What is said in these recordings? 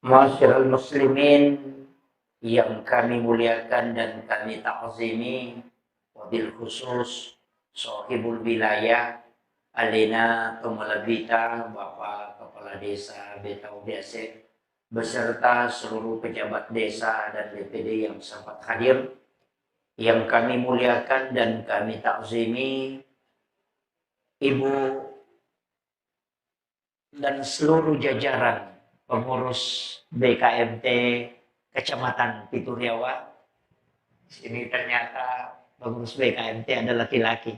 Masyarul muslimin yang kami muliakan dan kami ta'zimi, wabil khusus sahibul wilayah Alena Tumalabita, Bapak Kepala Desa Betau Desa beserta seluruh pejabat desa dan DPD yang sempat hadir, yang kami muliakan dan kami ta'zimi, Ibu dan seluruh jajaran pengurus BKMT Kecamatan Pituriawa. Sini ternyata pengurus BKMT ada laki-laki.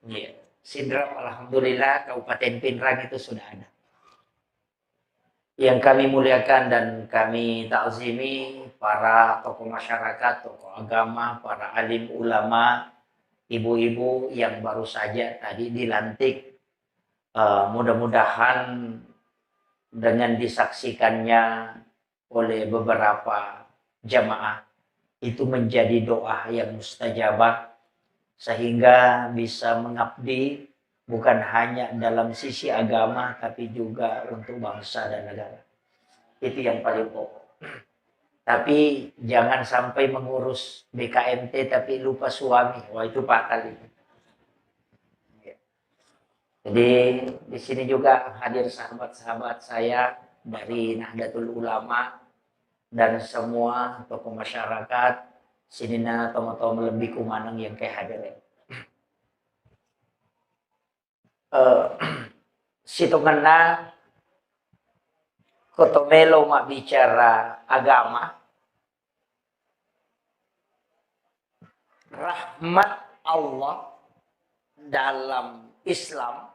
Ya. Sidrap alhamdulillah Kabupaten Pinrang itu sudah ada. Yang kami muliakan dan kami ta'zimi para tokoh masyarakat, tokoh agama, para alim ulama, ibu-ibu yang baru saja tadi dilantik. Mudah-mudahan dengan disaksikannya oleh beberapa jamaah itu menjadi doa yang mustajabah sehingga bisa mengabdi bukan hanya dalam sisi agama tapi juga untuk bangsa dan negara. Itu yang paling pokok. Tapi jangan sampai mengurus BKMT tapi lupa suami. Wah, itu fatal itu. Jadi di sini juga hadir sahabat-sahabat saya dari Nahdlatul Ulama dan semua tokoh masyarakat sinina tomo-tomo lebih kumanang yang kayak hadir. Situngana kotomelo mak bicara agama, rahmat Allah dalam Islam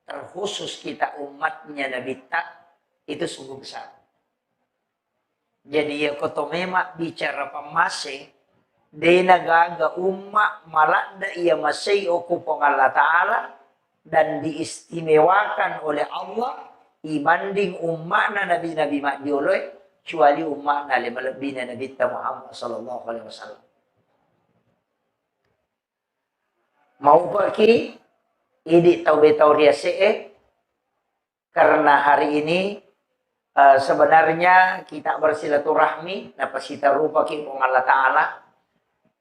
terkhusus kita umatnya Nabi Tak itu sungguh besar. Jadi ya kotomema bicara pamase de nagaga umat malada ia masih okupong Allah Ta'ala dan diistimewakan oleh Allah dibanding umatna nabi-nabi makdioloi kecuali umatna lebih-lebihnya Nabi Muhammad sallallahu alaihi wasallam. Mau pergi ini tahu riase karena hari ini sebenarnya kita bersilaturahmi dapat kita rupa kipong Allah Ta'ala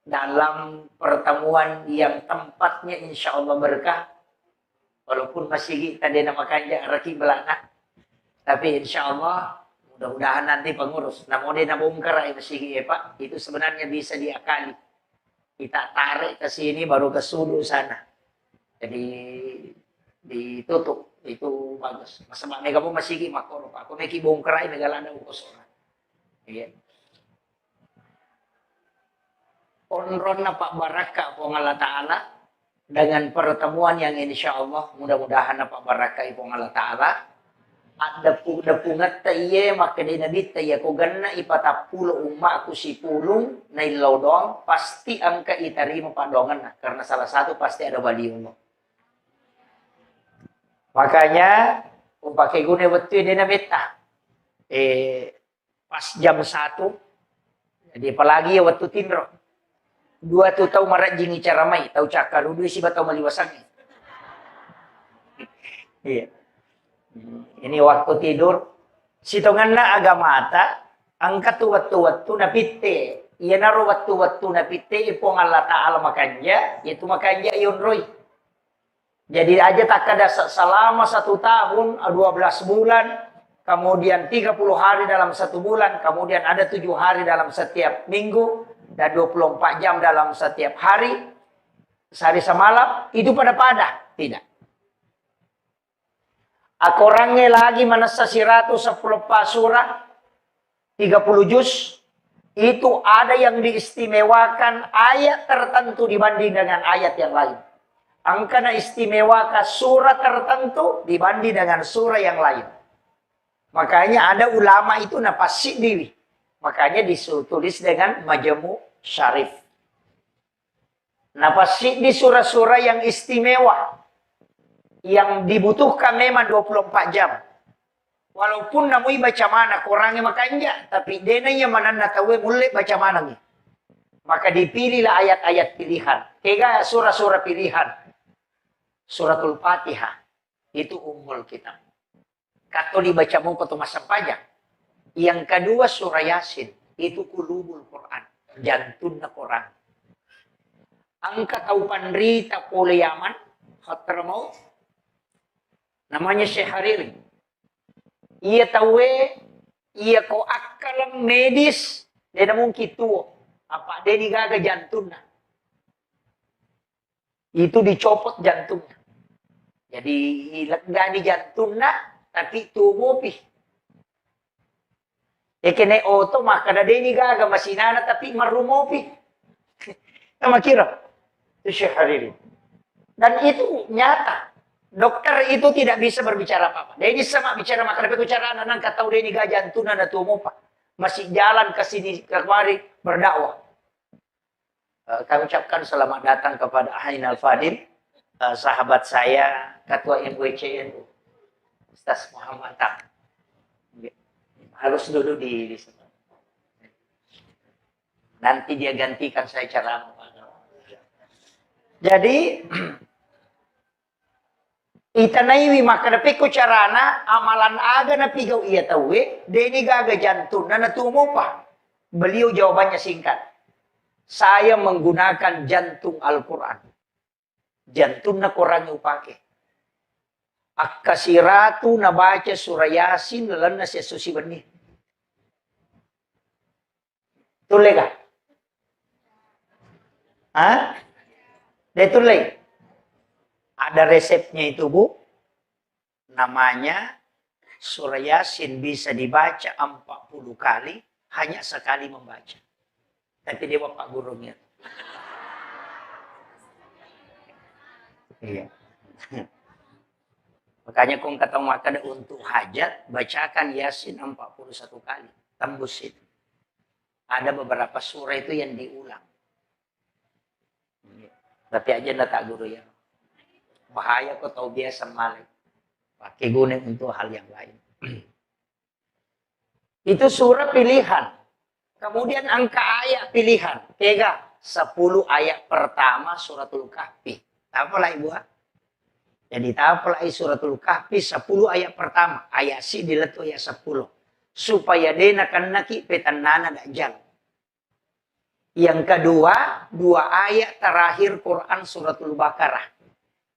dalam pertemuan yang tempatnya insya Allah berkah walaupun masih kita ada nama kanja raki belana tapi insya Allah mudah-mudahan nanti pengurus namun dia nama umkara masih Pak itu sebenarnya bisa diakali kita tarik ke sini baru ke sudut sana. Jadi ditutup itu bagus. Masa mega pun masih makor pak. Aku neki bongkrai negala ada ukosona. Iya. Onron na Pak Baraka po Allah Ta'ala dengan pertemuan yang insya Allah mudah-mudahan na Pak Baraka po Allah Ta'ala ada pungat taye maka di nabi taye ko ganna ipatapulo umma aku si pulung na ilaw doang pasti angka itarimo padongan na karena salah satu pasti ada baliung mo. Makanya pakai guna waktu dia namita pas jam 1 jadi apalagi ya waktu tindro 2 tu tahu marat jingi cara mai tahu cakar dulu si batau maliwasangnya. Iya. Ini waktu tidur sitonganna agama ata angkat waktu-waktu napite iya naruh waktu-waktu napite ipong Allah Ta'ala makanya itu makanya yunroy. Jadi aja tak ada selama 1 tahun, 12 bulan, kemudian 30 hari dalam 1 bulan, kemudian ada 7 hari dalam setiap minggu, dan 24 jam dalam setiap hari, sehari semalam, itu pada tidak. Aku orangnya lagi manasa 110 surah, 30 juz, itu ada yang diistimewakan ayat tertentu dibanding dengan ayat yang lain. Angka na istimewa ke surah tertentu dibanding dengan surah yang lain. Makanya ada ulama itu napasik diri. Makanya ditulis dengan Majmu' Syarif. Napasik di surah-surah yang istimewa. Yang dibutuhkan memang 24 jam. Walaupun namui baca mana kurangnya makanya. Tapi denanya mana tahu mulai baca mana. Maka dipilihlah ayat-ayat pilihan. Tiga surah-surah pilihan. Suratul Fatihah itu ummul kitab. Kato dibaca mau koto masam pajak. Yang kedua surah Yasin. Itu kulubul Quran. Jantungnya Quran. Angka tahu pandrita pole Yaman. Khatramau. Namanya Syekh Hariri. Ia tahu ia ko akalang medis. Dia mungkin tua. Apa dia digaga jantungnya. Itu dicopot jantungnya. Jadi lega di jantungnya. Tapi tubuh pi. Kene oto maka ada dia digaga masinana tapi marumopi. Nama kira. Itu Syekh Hariri. Dan itu nyata. Dokter itu tidak bisa berbicara apa-apa. Dia ini sama bicara maka ada bicara anak kata dia digaga jantungnya ada tubuh apa. Masih jalan ke sini ke kemari berdakwah. Kami ucapkan selamat datang kepada Ain Al-Fadil, sahabat saya, Ketua MWCNU, Ustaz Muhammad Tak. Harus duduk di situ. Nanti dia gantikan saya ceramah. Jadi, itanaiwi maka dapat ko carana amalan aga na pigaw iya tawe, deni gaga jantung na natumo pa. Beliau jawabannya singkat. Saya menggunakan jantung Al-Quran. Jantung na Quran yung pakai. Akkasiratu na baca surah Yasin lalan na siya susiban ni. Tuloy ka? Ha? Dia tuloy. Ada resepnya itu, Bu. Namanya surah Yasin bisa dibaca 40 kali, hanya sekali membaca. Tapi dia bapak gurunya. Iya. Makanya kung katong makada untuk hajat, bacakan Yasin 41 kali. Tembus itu. Ada beberapa surah itu yang diulang. Tapi aja ndak tak guru ya. Bahaya kok tahu biasa malik. Pakai guna untuk hal yang lain. Itu surah pilihan. Kemudian angka ayat pilihan. 10 ayat pertama suratul Kahfi. Apalah Ibu? Jadi apalah suratul Kahfi 10 ayat pertama. Ayat si diletu ayat 10. Supaya dena kanaki petanana dajjal. Yang kedua, 2 ayat terakhir Quran suratul Baqarah.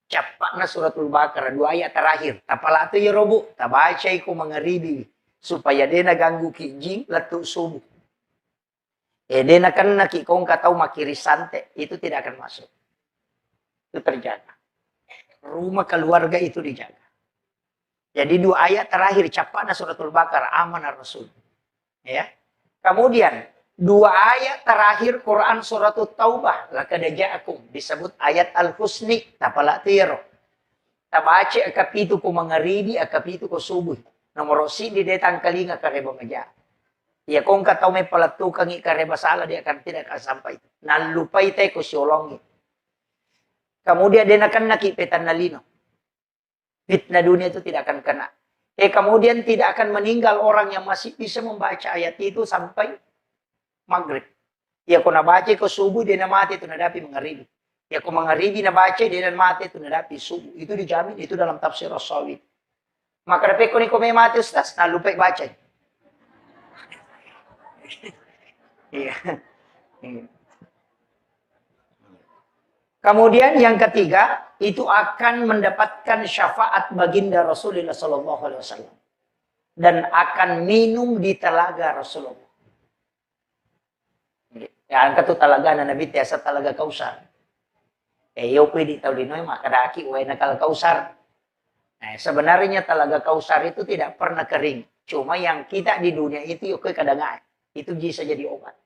Capakna suratul Baqarah 2 ayat terakhir. Tapala itu ya robu. Tabaca iku mengeribi. Supaya dena ganggu kijing letu subuh. Dena kan kong katau makiri sante. Itu tidak akan masuk. Itu terjaga. Rumah keluarga itu dijaga. Jadi 2 ayat terakhir capakna suratul Baqarah. Aman Rasul. Ya. Kemudian 2 ayat terakhir Quran suratul Taubah. Laqad ja'akum. Disebut ayat Al-Husni. Tapala tiro. Tabace akapitu ko mangaribi, akapitu ko subuh. Nomor si di detang kalinga kareba maja. Ya kung kataw may palatukang ikareba sala, dia akan tidak akan sampai. Nalupay tayo ko siolongi. Kemudian dia akan nakipitan na lino. Fitnah dunia itu tidak akan kena. Kemudian tidak akan meninggal orang yang masih bisa membaca ayat itu sampai maghrib. Ya kung nabaca ko subuh, dia na mati itu nadapi mangaribi. Ya kung mangaribi nabaca, dia na mati itu nadapi subuh. Itu dijamin, itu dalam tafsir As-Sawi. Maka dapat ko ni may mati ustaz, nalupay baca. Iya. Kemudian yang ketiga, itu akan mendapatkan syafaat baginda Rasulullah SAW. Dan akan minum di telaga Rasulullah. Yang katu talaga na nabi tiasa talaga kausar. Yo pwede tahu di noy makadaki uwe nakal kausar. Sebenarnya talaga kausar itu tidak pernah kering. Cuma yang kita di dunia itu yuk kadangan. Itu bisa jadi obat.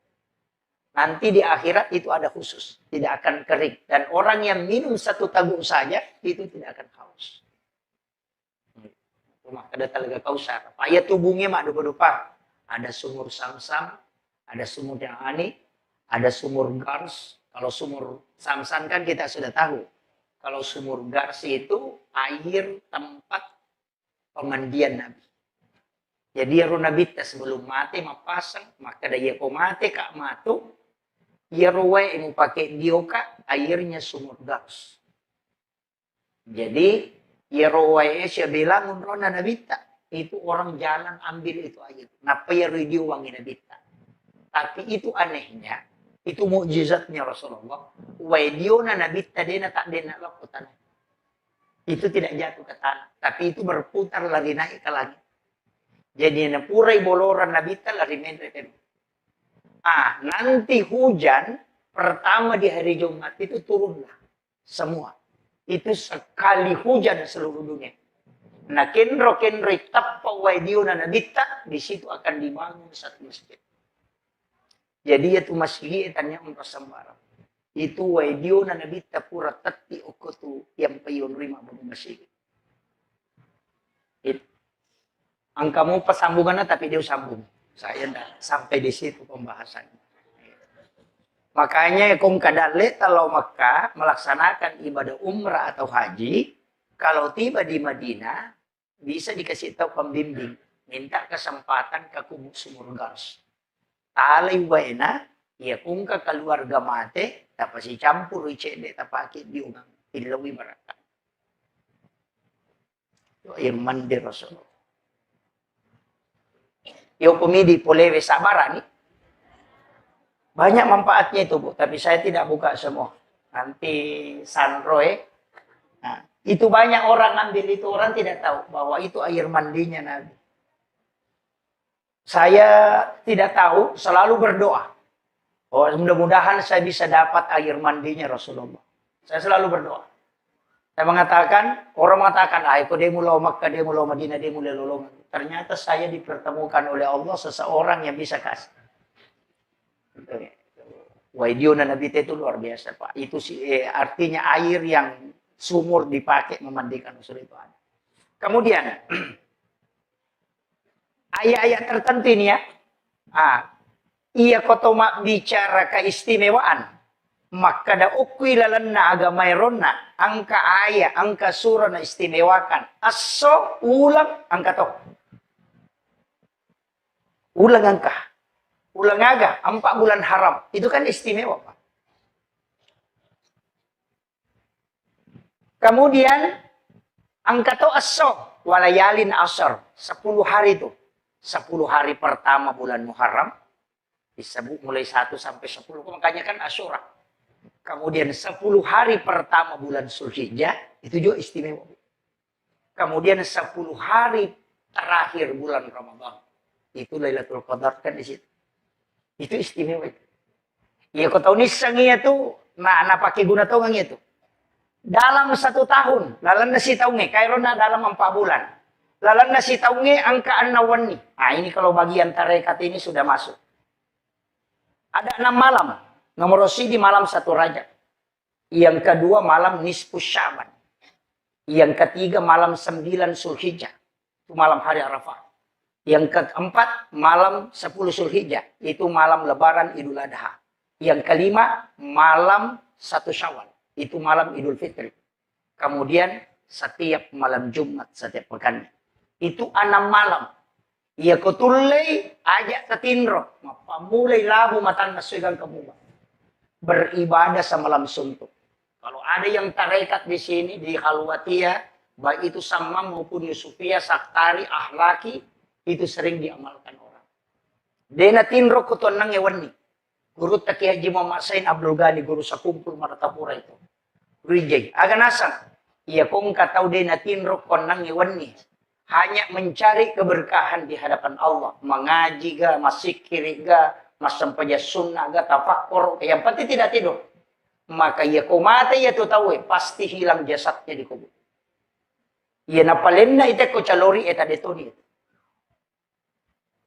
Nanti di akhirat itu ada khusus. Tidak akan kering. Dan orang yang minum 1 teguk saja, itu tidak akan haus. Rumah ada talaga kausar. Paya tubuhnya mak dupa-dupa. Ada sumur Samsam. Ada sumur yang ani. Ada sumur Gars. Kalau sumur Samsam kan kita sudah tahu. Kalau sumur Gars itu air tempat pemandian Nabi. Jadi ya Nabi sebelum mati mapasang, maka dia ko mati kak matu, ya ruwe yang pakai dioka airnya sumur Gars. Jadi ya ruwe siya bilang unrona Nabi tak, itu orang jalan ambil itu aja. Napa ya radio wangi nabita. Tapi itu anehnya, itu mukjizatnya Rasulullah. Wadio na nabita dena tak dena lakukan. Itu tidak jatuh ke tanah, tapi itu berputar lari naik ke langit. Jadi na purai boloran nabita lari menre. Nanti hujan pertama di hari Jumat itu turunlah semua. Itu sekali hujan seluruh dunia. Nah, kenro tappa waidio na nabita, di situ akan dibangun satu masjid. Jadi itu masjid tanya untuk sembara. Itu waidio na nabita pura tati okotu yang payun rima bangun masjid. Itu. Angkamu pasambungannya tapi dia sambung. Saya dah sampai di situ pembahasannya. Makanya kong kadale kalau Mekah melaksanakan ibadah umrah atau haji, kalau tiba di Madinah bisa dikasih tahu pembimbing, minta kesempatan ke kubu sumur gas. Talay wena, ya kung ka keluarga mate, tapos si campur icede tapakit diungang ilawi baraka. Itu air mandi Rasulullah. Yung pumidi polewe sabarani. Banyak manfaatnya itu, Bu. Tapi saya tidak buka semua. Nanti Sanroe. Nah, itu banyak orang ambil itu. Orang tidak tahu bahwa itu air mandinya Nabi. Saya tidak tahu, selalu berdoa. Oh, mudah-mudahan saya bisa dapat air mandinya Rasulullah. Saya selalu berdoa. Saya mengatakan, orang mengatakan, kok dia mulai Makkah, dia mulai Madinah, dia mulai lolongan. Ternyata saya dipertemukan oleh Allah seseorang yang bisa kasih. Waidio na nabite itu luar biasa, Pak. Itu artinya air yang sumur dipakai memandikan Rasul itu ada. Kemudian, ayat-ayat tertentu ini ya. Iya kotoma bicara keistimewaan. Maka da ukwi lalanna agama ironna. Angka ayat, angka surah na istimewakan. Aso ulang angka to. Ulang angka. Ulang aga, 4 bulan haram. Itu kan istimewa, Pak. Kemudian, angka to aso, walayalin asar. 10 hari itu. 10 hari pertama bulan Muharram. Disebut mulai 1 sampai 10. Makanya kan Asyura. Kemudian 10 hari pertama bulan Zulhijjah. Itu juga istimewa. Kemudian 10 hari terakhir bulan Ramadan. Itu Lailatul Qadar kan di situ. Itu istimewa itu. Ya kau tahu nisangnya itu, nah pakai guna tongang itu. Dalam 1 tahun, lalan nasi taunge, kairona dalam 4 bulan. Lalan nasi taunge angka anawani. Nah ini kalau bagian tarekat ini sudah masuk. Ada 6 malam. Nomor di malam 1 Rajab. Yang kedua malam nisfu Syaban. Yang ketiga malam 9 Zulhijjah. Itu malam hari Arafah. Yang keempat, malam 10 Zulhijjah. Itu malam lebaran Idul Adha. Yang kelima, malam 1 Syawal. Itu malam Idul Fitri. Kemudian, setiap malam Jumat, setiap pekan. Itu 6 malam. Ia kutulay, ajak tatinro. Mapamulay labo matan nasuigang kabuba. Beribadah sa malam suntuk. Kalau ada yang tarekat di sini, di Khalwatiyah, baik itu Samam maupun Yusufiyah, Saktari, Ahlaki, itu sering diamalkan orang. Dena tinro kuton nang ewan ni. Guru Taki Haji Muhammad Sain Abdul Ghani, guru sa kumpul Maratapura itu. Rijay. Aganasan. Iya kong katau dena tinro kon nang ewan ni. Hanya mencari keberkahan di hadapan Allah. Mengaji ga, masikiri ga, masampaja sunnah ga, tafakkur. Yang penting tidak tidur. Maka ia kumata ia tu tahu pasti hilang jasadnya di kubur. Ia napalenna ite ko calori eta detoni.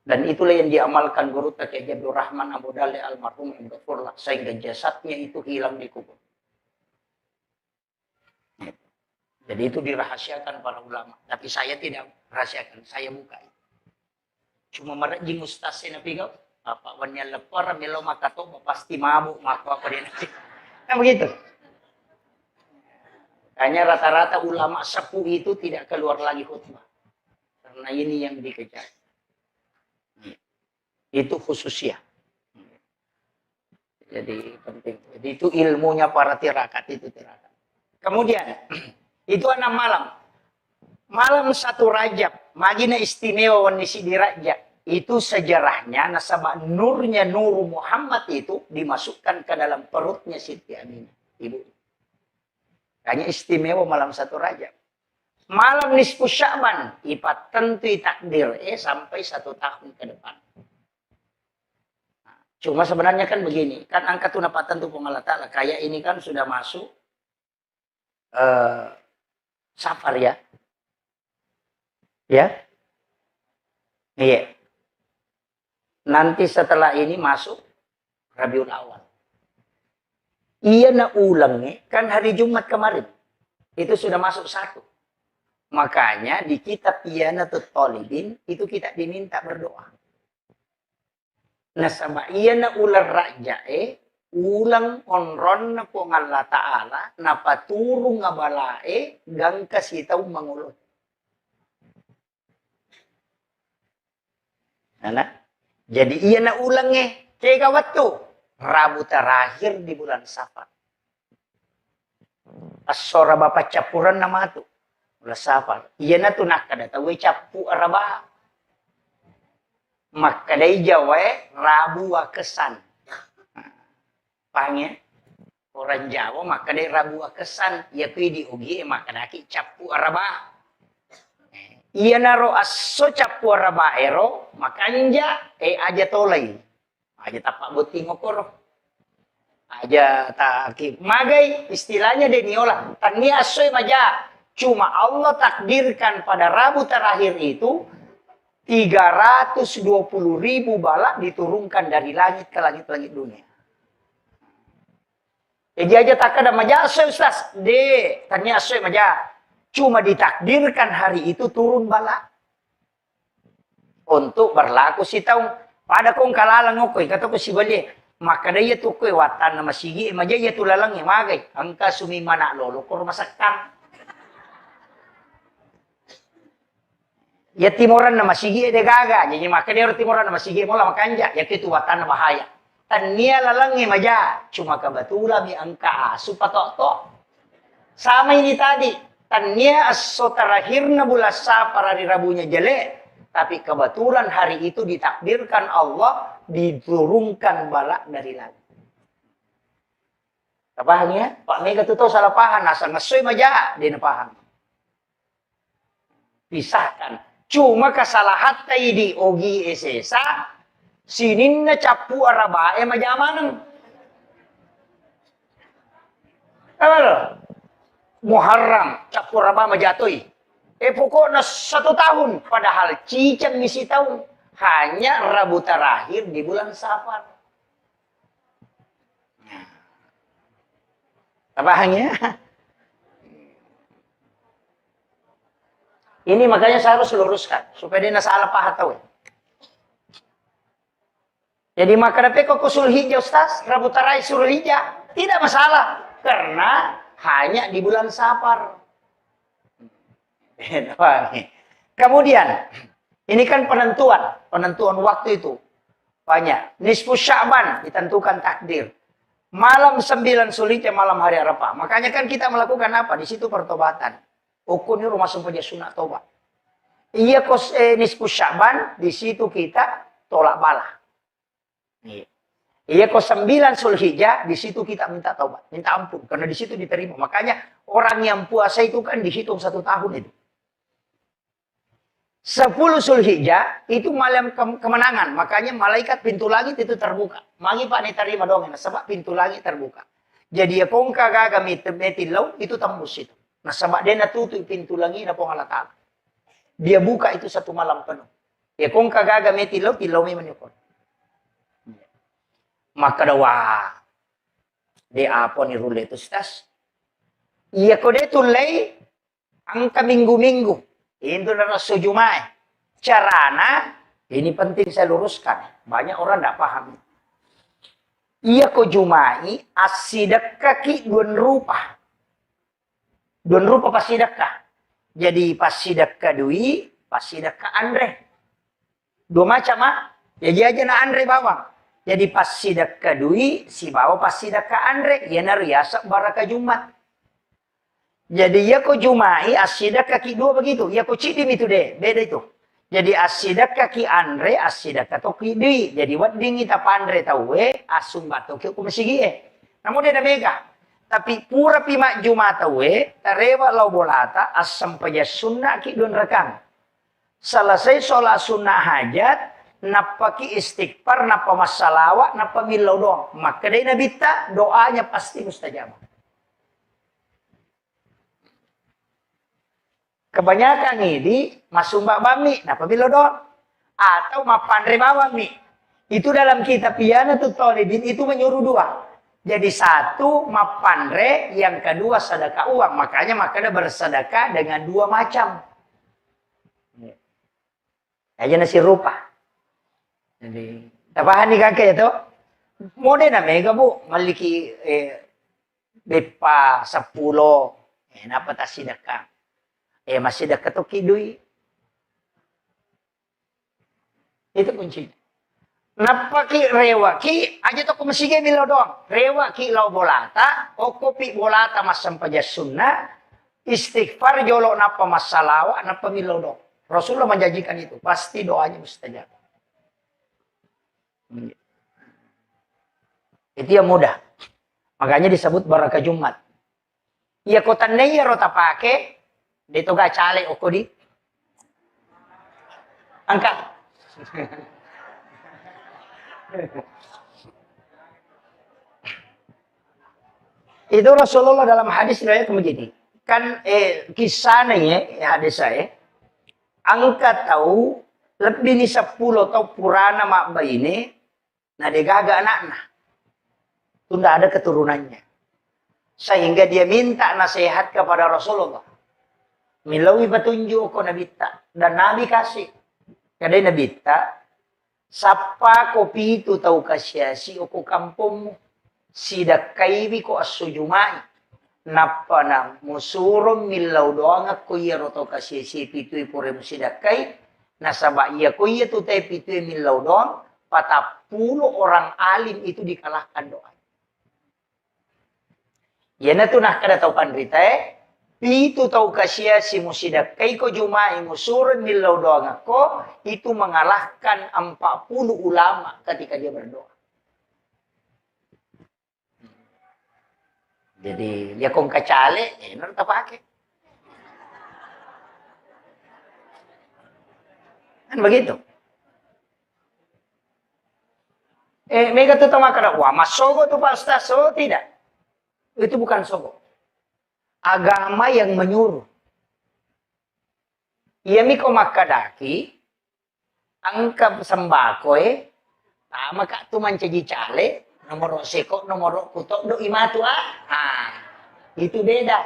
Dan itulah yang diamalkan Guru Taki Haji Abdul Rahman Abu Dali almarhum yang berfurlah. Sehingga jasadnya itu hilang di kubur. Jadi itu dirahasiakan para ulama. Tapi saya tidak rahasiakan. Saya buka. Cuma merajing ustaznya nabi kau. Apa wannya lepar melo makato pasti mabuk maka apa dia nanti. Kan begitu. Hanya rata-rata ulama sepuh itu tidak keluar lagi khutbah. Karena ini yang dikejar. Itu khususnya. Jadi penting. Jadi itu ilmunya para tirakat itu tirakat. Kemudian itu 6 malam. Malam 1 Rajab magina istimewa wani si diraja. Itu sejarahnya nasabah nurnya Nur Muhammad itu dimasukkan ke dalam perutnya Siti Aminah, ibu. Hanya istimewa malam 1 Rajab. Malam nisfu Sya'ban, ipat tentu takdir sampai 1 tahun ke depan. Cuma sebenarnya kan begini, kan angka tunapatan tuh Allah Ta'ala. Kayak ini kan sudah masuk Safar ya. Ya. Iya. Nanti setelah ini masuk Rabiul Awal. Iya na ulangnya, kan hari Jumat kemarin. Itu sudah masuk 1. Makanya di kitab Iyanatul Talibin, itu kita diminta berdoa. Nah sama iya na ular raja ulang onron na po Allah Ta'ala na paturong nga balae gang kasitaw mangulot. Nah, jadi iya na ulangnya kaya kawat to Rabu terakhir di bulan Safar. Asora bapak capuran nama to bulan Safar. Iya na to nakadatawe capu araba. Makadai Jawa Rabu Wakesan. Pangnya orang Jawa makadai Rabu Wakesan. Ya kui di ugi makadaki capu araba. Iya naro aso capu araba ero makanya aja tolai. Aja tapak buting ngokoro. Aja taki magai istilahnya deniola. Tani aso maja. Cuma Allah takdirkan pada Rabu terakhir itu 320.000 bala diturunkan dari langit ke langit-langit dunia. Jadi aja tak ada maja Ustaz. Tanya asoy maja. Cuma ditakdirkan hari itu turun bala. Untuk berlaku si tahu. Pada kong kalalang okoy. Kata ko si bali. Maka daya tu koy watan na masigi. Maja ya tulalang ya magay. Angka sumimana lolo. Kuro masaktan. Ya timoran na masigi de gaga. Jadi maka dia timoran na masigi mo lang makanja. Ya itu watan na bahaya. Tania lalangi maja. Cuma kebetulan mi angka asu patok-tok. Sama ini tadi. Tania aso terakhir na bulan Safar hari Rabunya jelek. Tapi kebetulan hari itu ditakdirkan Allah diturunkan balak dari langit. Paham ya? Pak Mega tuh tahu salah paham. Asal ngesoy maja. Dia paham. Pisahkan. Cuma kesalahan tadi ogi esesa sinin na capu araba majamanang. Ano? Muharram capu araba majatoy. Pokoknya 1 tahun padahal cicang misi tahun hanya Rabu terakhir di bulan Safar. Paham ya? Ini makanya saya harus luruskan supaya dia salah paham tahu. Jadi maka dapat kok Sulhijjah Ustaz, Rabu terakhir Sulhijjah tidak masalah karena hanya di bulan Safar. Kemudian ini kan penentuan waktu itu banyak. Nisfu Sya'ban ditentukan takdir. Malam 9 Sulhijjah malam hari Arafah. Makanya kan kita melakukan apa? Di situ pertobatan. Ukur ini rumah sampah sunat tobat. Iya kos nisfu Sya'ban di situ kita tolak bala. Iya kos 9 Sulhijjah di situ kita minta taubat, minta ampun karena di situ diterima. Makanya orang yang puasa itu kan dihitung 1 tahun itu. 10 Sulhijjah itu malam kemenangan. Makanya malaikat pintu langit itu terbuka. Mangi Pak terima dong sebab pintu langit terbuka. Jadi ya kongka gaga metilau itu tembus itu. Nah sebab dia tutup pintu langit na pong Allah Ta'ala. Dia buka itu 1 malam penuh. Ya kung kagagamit tilaw may manikon. Maka dawa. Di apo ni ruleto stas. Iya ko de tulay ang kaminggu-minggu. Itu na raso Jumae. Carana, ini penting saya luruskan. Banyak orang tidak paham. Iya ko Jumae asidak kaki 2 rupa. 2 rupa pasidakka. Jadi pasidakka dui, pasidakka Andre. 2 macam Jadi aja na Andre bawang. Jadi pasidakka dui, si bawa pasidakka Andre. Ya na riasa baraka Jumat. Jadi ya ko jumai asidak kaki dua begitu. Ya ko cidim itu deh. Beda itu. Jadi asidak kaki andre asidak kato kidui. Jadi wading ita pandre tahu asum bato ke ko masigi Namun dia mega. Tapi pura pima jumata tarewa lau bolata asam paja sunnah ki don rekang. Selesai sholat sunnah hajat, napaki istighfar, napa masalawat, napa milau dong. Maka dari Nabi tak doanya pasti mustajab. Kebanyakan ini masumba bami, napa milau dong. Atau mapandre bawami. Itu dalam kitab Iyana tuh Tolibin itu menyuruh dua. Jadi satu mapandre, yang kedua sedekah uang. Makanya bersedekah dengan dua macam. Aja nasi rupa. Jadi, tapahan nih kakek itu. Mode na mega bu, maliki bepa 10. Napa ta sedekah? Masih dekat to kidui. Itu kuncinya. Napa ki rewa ki aja to kumasige milo doang. Rewa ki lau bolata, o kopi bolata masam paja sunnah, istighfar jolo napa masalawa, napa milo doang. Rasulullah menjanjikan itu, pasti doanya mustajab. Itu yang mudah. Makanya disebut barakah Jumat. Iya kota neya rota pake, dito ga cale oko di. Angkat. Itu Rasulullah dalam hadis riwayat begini. Kan kisahnya ya hadis saya. Angkat tahu lebih ni 10 atau purana mak bayi ini, nah dia gagal anaknya. Itu tidak ada keturunannya. Sehingga dia minta nasihat kepada Rasulullah. Milawi petunjuk ko Nabi ta. Dan Nabi kasih. Kadai Nabi ta. Sapa kopi itu tahu kasyasi ko kampungmu. Sidak kaiwi ko asujumai. Napa na musurum milau doang ko iya roto kasyasi pitui pure musidak kai. Nasaba iya ko iya tutai pitui milau doang. 40 orang alim itu dikalahkan doa. Yana tu nak kada tahu pandrita itu tahu kasia si musidak kai ko jumai musurun milau doang ko itu mengalahkan 40 ulama ketika dia berdoa. Jadi dia kong kacale, nor ta pakai. Kan begitu. Mega tu tama kada wah masogo tu Pak Ustaz, so tidak. Itu bukan sogo. Agama yang menyuruh. Ia miko makadaki, angka sembako tama kak tu mancaji cale, nomor seko, nomor kutok, do imatu itu beda.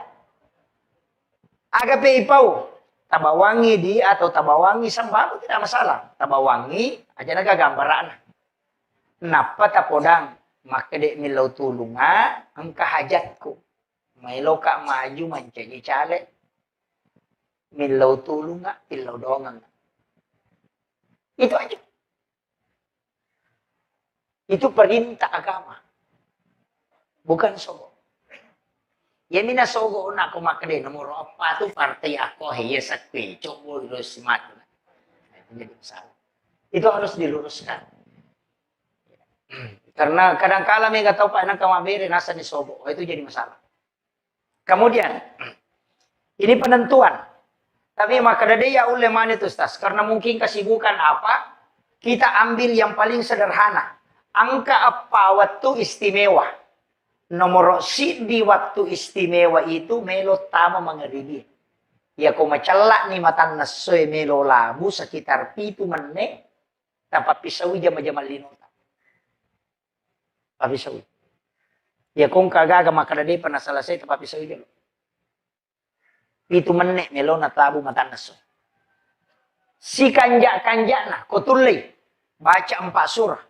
Aga peipau, tabawangi di atau tabawangi sembako tidak masalah. Tabawangi aja naga gambaran. Napa tapodang? Maka dek milau tulunga angka hajatku. Milau kak maju mancaji cale. Milau tulunga pilau dongang. Itu aja. Itu perintah agama. Bukan sogo. Ya mina sogo na ko makade nomor apa tu partai aku hiya sakti coba terus mati. Itu jadi masalah. Itu harus diluruskan. Karena kadang-kala mereka tahu pak anak kamabere nasa ni sobo. Itu jadi masalah. Kemudian, ini penentuan. Tapi maka ya ulama itu Ustaz. Karena mungkin kesibukan apa, kita ambil yang paling sederhana. Angka apa waktu istimewa. Nomor si di waktu istimewa itu melo tama mengeribi. Ya kau macelak ni matan nasoy melo labu sekitar 7 menit. Dapat pisau jama-jama linota. Pisau. Ya kung kagaga makadade pa nasalasay ta pisau dilo. 7 menit melo na tabu matan naso. Si kanja-kanja na kotulay baca 4 surah.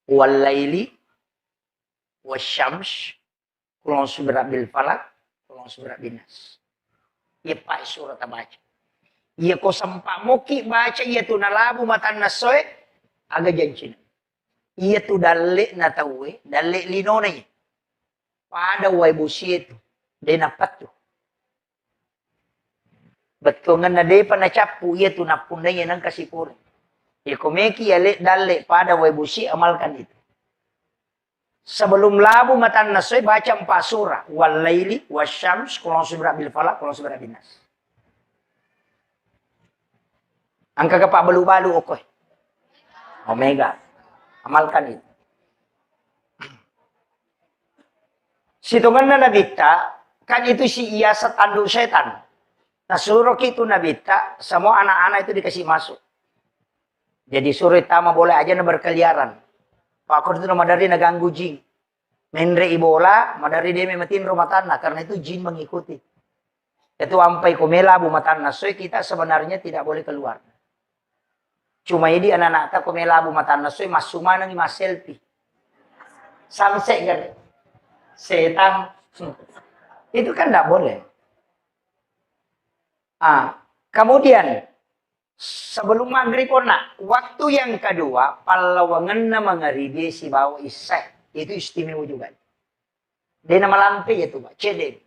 Wal laili wasyams kulon subra bil falak kulon subra binas. Ia pa surah ta baca. Ia ko sampa moki baca ia tu nalabu matan nasoy aga janjin. Ia tu dalik na tahu, dalik linonay. Pada wai busi itu. Dia napat tu. Betul nga na dia pa na chapu, iya tu napunda yan ang kasipuri. Ya kumeki ya le dalle pada webusi amalkan itu. Sebelum labu matan nasoy baca 4 surah. Wal laili wasyams qul a'udzu birabbil falaq qul a'udzu birabbin nas. Angka ka pa balu-balu okoy. Omega. Amalkan itu. Situngan na nabita, kan itu si iasa tanduk setan. Nah suruh itu nabita, semua anak-anak itu dikasih masuk. Jadi suruh tama boleh aja na berkeliaran. Pakor itu nama dari naganggu jin. Menre ibola, madari dia mematin rumah tanah, karena itu jin mengikuti. Itu ampai komela bu matana, so kita sebenarnya tidak boleh keluar. Cuma ini anak-anak tak komela bu matana, so masuk mana nih mas selfie. Samsek kan, setan. Itu kan tidak boleh. Kemudian sebelum maghrib waktu yang kedua palawangan na mangaribi si bawa isai itu istimewa juga. Dia nama lampe itu Pak, cedek.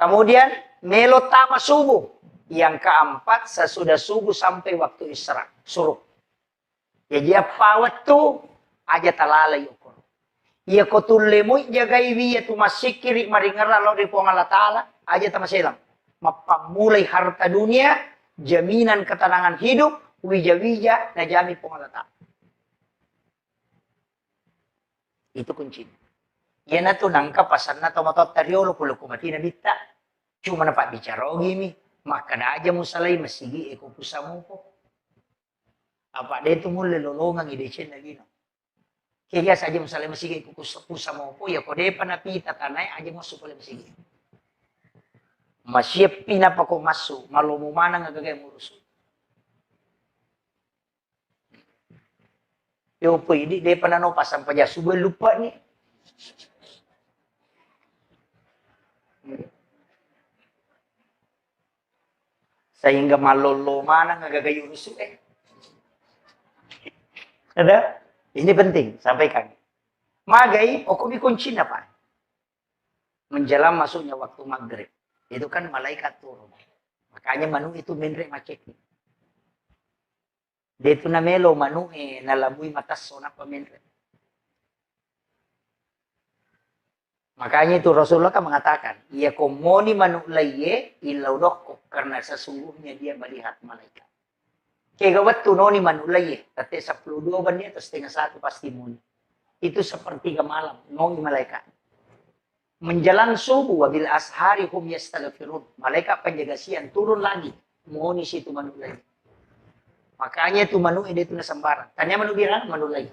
Kemudian melotama subuh yang keempat sesudah subuh sampai waktu isra suruh. Ya dia pawat tu aja talalay ukur. Ya kotulemu jagai wiya tu masih kiri maringara lo di Allah Taala aja tamaselam. Mapamulai harta dunia, jaminan ketenangan hidup, wija-wija, najami pengalatan. Itu kuncinya. Yan na to nangka pasan na tomatot tariolo kulo kumati na bita. Cuma na pa bicara gini, maka na aja mo salay masigi eko pusa mo ko. Apa de to mo lelolongang idecen na gino. Kaya saja mo salay masigi eko pusa mo ko, ya ko de pa napita tanay aja mo supale masigi. Masyep pinapako masu, malumumana nga gagay muruso. Yo po, hindi pa nano pasang pa dyan. Subay lupa ni. Sehingga malulumana nga gagay muruso eh. Ada? Ini penting, sampaikan. Magay, o kumikunci na pa. Menjelang masuknya waktu maghrib. Itu kan malaikat turun. Makanya manu itu menre macet. Dia itu namelo manu nalabui matas sona pemenre. Makanya itu Rasulullah kan mengatakan, ya komoni manu laye ilaudokko karena sesungguhnya dia melihat malaikat. Kaya waktu noni manu laye, tapi 12 bannya atau 1:30 pasti muni. Itu sepertiga malam noni malaikat. Menjelang subuh wabil ashari hum yastaghfirun. Malaikat penjaga siang turun lagi. Mohon situ manu lagi. Makanya itu manu ide itu na sembarang. Tanya manu birang manu lagi.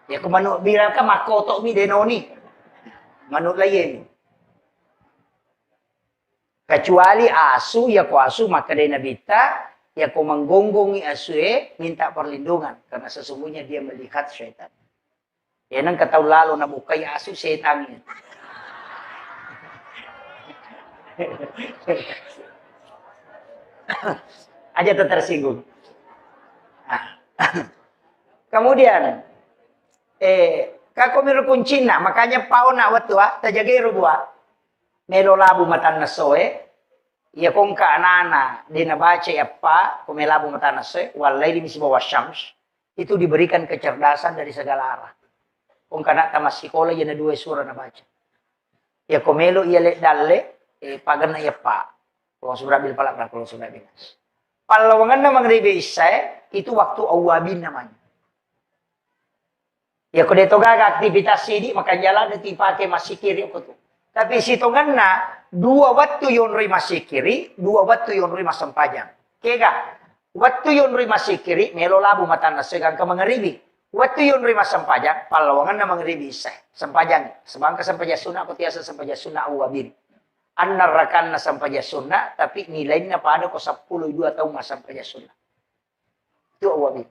Ya ku manu birang ka makoto mi denoni. Manu lagi ini. Kecuali asu ya ku asu maka de nabita ya ku menggonggongi asu minta perlindungan karena sesungguhnya dia melihat syaitan. Yan ang kataw lalo na bukay aso setan yan. Aja tersinggung. Kemudian, kako meron kuncina, makanya pao na watwa, tajagay rubuha. Melo labu matan nasoe, iya kong kaanana, dinabaca apa, kung may labu matan nasoe, walay di misibawa syams, itu diberikan kecerdasan dari segala arah. Kung kana tamas sikola yan na 2 surah na baca. Ya komelo iya le dalle pagan na iya pa. Kung surabil pala kalau surabil. Palawangan na mangribe isay itu waktu awabin namanya. Ya ko dito gaga aktivitas sidi makanjala na tipake masikiri ko to. Tapi sitongan na 2 waktu yon ri masikiri, 2 waktu yon ri masampajang. Kega waktu yon ri masikiri melo labu matan na segang ka mangribe. Waktu yun rima sampajang, palawangan na mangribi isay. Sampajang, sebangka sampajang sunnah, ko tiasa sampajang sunnah awabin. Anarakan na sampajang sunnah, tapi nilai na pada ko 12 tahun na sampajang sunnah. Itu awabin.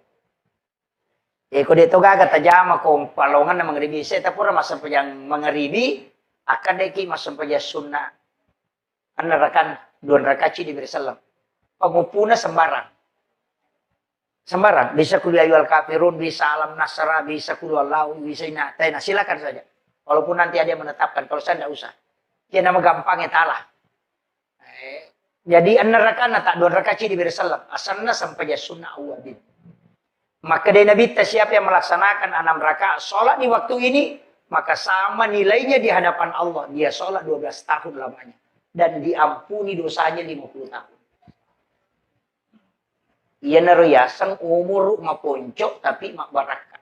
Ko dito gaga tajama kung palawangan na mangribi isay, tapura masampajang mangribi, akan deki masampajang sunnah. Anarakan, 2 rakaci di bersalam. Pangupuna sembarang. Sembarang, bisa kuliah yual kafirun, bisa alam nasara, bisa kuliah lau, bisa inatai, nah silakan saja. Walaupun nanti ada yang menetapkan, kalau saya tidak usah. Kaya nama gampangnya talah. Jadi neraka na tak dua rakaat di bersalam. Asalnya sampai ya sunnah awabin. Maka dari Nabi siapa yang melaksanakan 6 rakaat sholat di waktu ini, maka sama nilainya di hadapan Allah. Dia sholat 12 tahun lamanya. Dan diampuni dosanya 50 tahun. Ia naroyasan umur maponcok tapi mak baraka.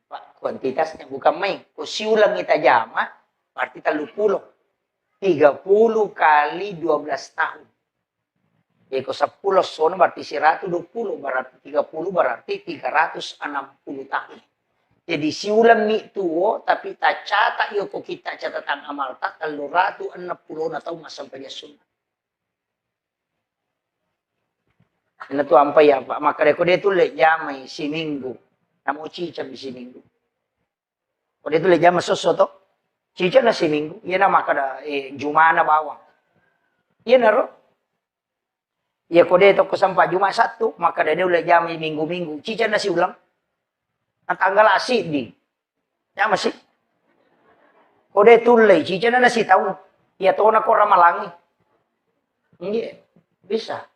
Pak, kuantitasnya bukan main. Kau siulang kita jama, berarti 30. 30 kali 12 tahun. Ya kau 10 son berarti 120, berarti 30, berarti 360 tahun. Jadi siulang mi tuo, tapi tak catat yoko kita catatan amal tak 360 atau sampai sunnah. Ina tu ampai ya Pak, maka dia tu le jamai si minggu. Namo cica si minggu. Kode tu le jama soso to. Cica na si minggu. Ia na maka da jumana bawang. Ia na ro. Ia kode to ko sampai Jumat 1, maka dia le jamai minggu-minggu. Cica na si ulang. Ang tanggal asik di. Jama si. Kode tu le cica na si tahun. Ia to na ko ramalangi. Iya, bisa.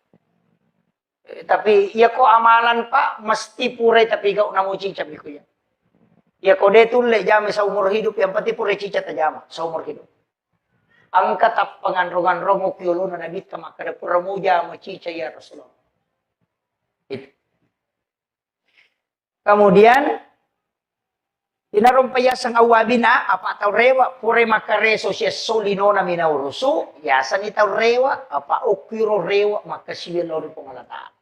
Tapi ya kok amalan Pak mesti pure tapi gak namo cicap iku ya. Ya kok dia tulek jame seumur hidup yang penting pure cicap jama seumur hidup. Angkat penganrongan romo kiolo na nabi ta maka pura muja mo cica ya Rasulullah. Itu. Kemudian inarom payasang awabina apa tau rewa pure makare sosial solino na minaurusu yasan itaw rewa apa okiro rewa maka siwelo pengalata.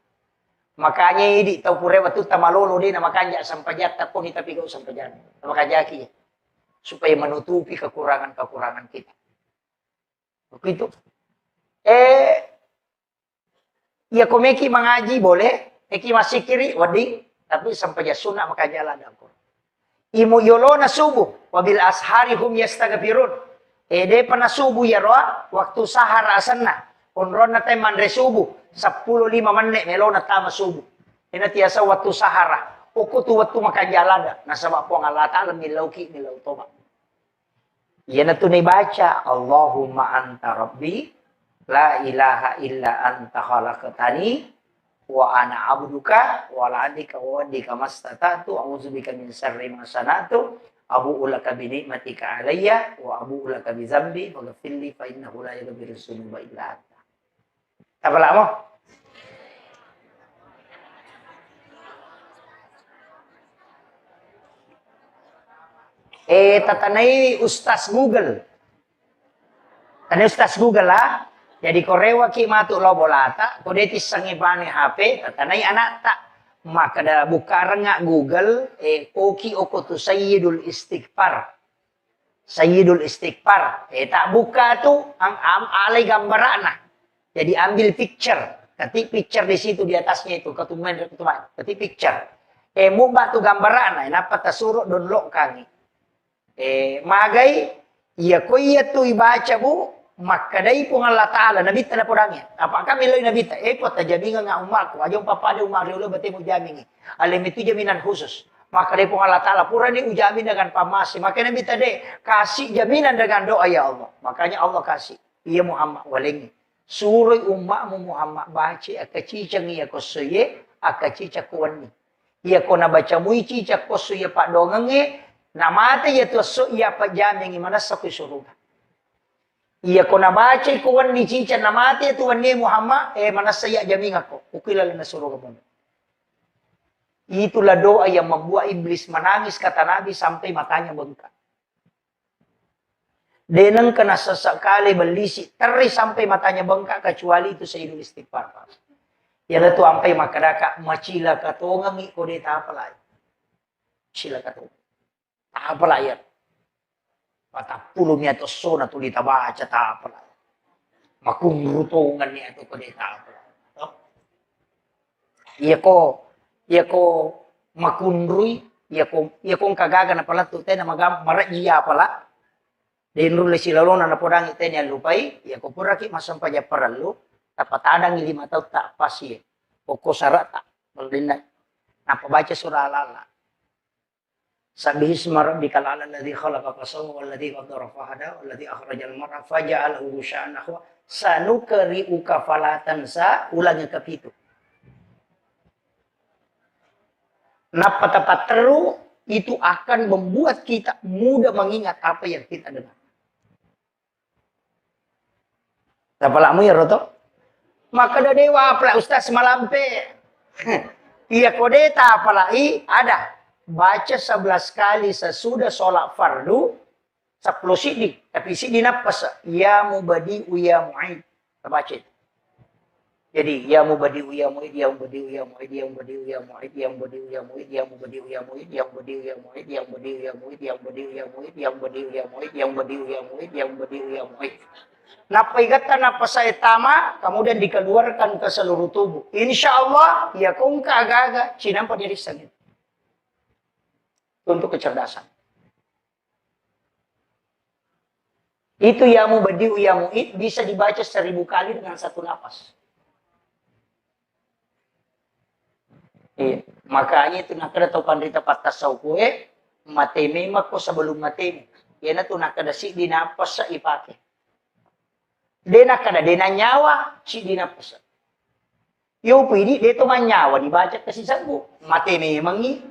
Makanya ini tahu pure waktu tamalolo dia makanya sampai jatah pun tapi kau sampai jatah. Maka jaki supaya menutupi kekurangan-kekurangan kita. Begitu. Ya komeki mengaji boleh, eki masih kiri wading, tapi sampai ya sunnah maka jalan dapur. Imu yolona subuh, wabil ashari hum yastaghfirun. Dia pernah subuh ya roa, waktu sahar asanna. Unron na tayo mandre subuh. 10-5 menit melona tama subuh. Ina tiasa waktu sahara. Uko tu waktu makan jalada. Nasa po ang Allah Ta'ala milauki milau toba. Yan na tunay baca. Allahumma anta rabbi. La ilaha illa anta khalaqtani. Wa ana abduka. Wa la adika wa adika mastatatu. A'udzubika min syarri ma sanatu. Abu'u laka bi ni'matika alayya. Wa abu'u laka bi zambi. Waghfirli fa innahu la yaghfiru dzunuba illa anta. Apa lah mo? Tatanay Ustaz Google. Tanay Ustaz Google lah. Jadi korewa ki matu lo bolata. Kode tisangi bani HP. Tatanay anak tak. Maka da bukarang nga Google. Oki oko tu Sayyidul Istighfar. Sayyidul Istighfar. Tak buka tu. Ang alay gambarana. Jadi ambil picture, ketik picture di situ di atasnya itu ketuman, ketik picture. Mubah tu gambaran, napa tasuro download kami. Magai, iya ko iya tu ibaca bu, makadai pun Allah Taala nabita na podangnya. Apakah miloy nabita? Pot tajabingan nga umarko, ajong papade umari ulo bati mo jamingi. Alam itu jaminan khusus. Makadai pun Allah Taala pura ni ujamin dengan pamasi. Maka nabita de kasih jaminan dengan doa ya Allah. Makanya Allah kasih. Iya Muhammad walingi. Suruh umatmu Muhammad baca akacicang iya kosoye akacica kuwani. Iya ko na baca mu cica kosoye pak dongange namate ya tu so iya pak jamingi manasa ko suruga. Iya ko na baca kuwani cica namate tu wani Muhammad manasa ya jaminga ko ukilala na suruga mo. Itulah doa yang membuat iblis menangis kata Nabi sampai matanya bengkak. Denang kena sesekali belisi teri sampai matanya bengkak kecuali itu Sayyidul Istighfar. Ya tu sampai makadaka macila katongang iko de tapalay. Sila katongang. Tapalay. Patapulo niya to so na tulita baca tapalay. Makungrutongan niya to ko de tapalay. Iya ko makunrui, iya ko kagaga na pala tu na marajiya pala. Dinrule sila lona na podang ite niya lupay, ya ko puraki masampa niya paralu, tapatadang 5 taon tak pasi, o ko sarata, baldinay, napabaca surah alala. Sabbihisma rabbikal a'la alladzi khalaqa fasawwa walladzi qaddara fahada walladzi akhrajal mar'a faja'alahu ghusya'an nahwa sanukri'uka fala tansa. Ulangi ke itu. Napa tepat teru itu akan membuat kita mudah mengingat apa yang kita dengar. Tapalamu ya roto? Maka da dewa apalagi Ustaz malampe. Iya kodeta apalagi ada. Baca 11 kali sesudah sholat fardu 10 sidik. Tapi sidik napas. Ya mubadi'u ya mu'id. Baca itu. Jadi ya mubadi'u ya mu'id, ya mubadi'u ya mu'id, ya mubadi'u ya mu'id, ya mubadi'u ya mu'id, ya mubadi'u ya mu'id, ya mubadi'u ya mu'id, ya mubadi'u ya mu'id, ya mubadi'u ya mu'id, ya mubadi'u ya mu'id, ya mubadi'u ya mu'id, ya mubadi'u ya mu'id. Napaigatan napa saya tama, kemudian dikeluarkan ke seluruh tubuh. Insya Allah, ya kung kagaga, sinampa diri sendiri. Untuk kecerdasan. Itu ya mubadi'u ya mu'id bisa dibaca 1000 kali dengan satu napas. Iya. Makanya itu nak kada tahu pandita patas saukuhe mateme mako sebelum mateme. Yana tu nak kada si dinapas sa ipake. Dena kada dena nyawa si dinapas. Yo pidi de to manyawa dibaca kasi sabu. Mateme mangi.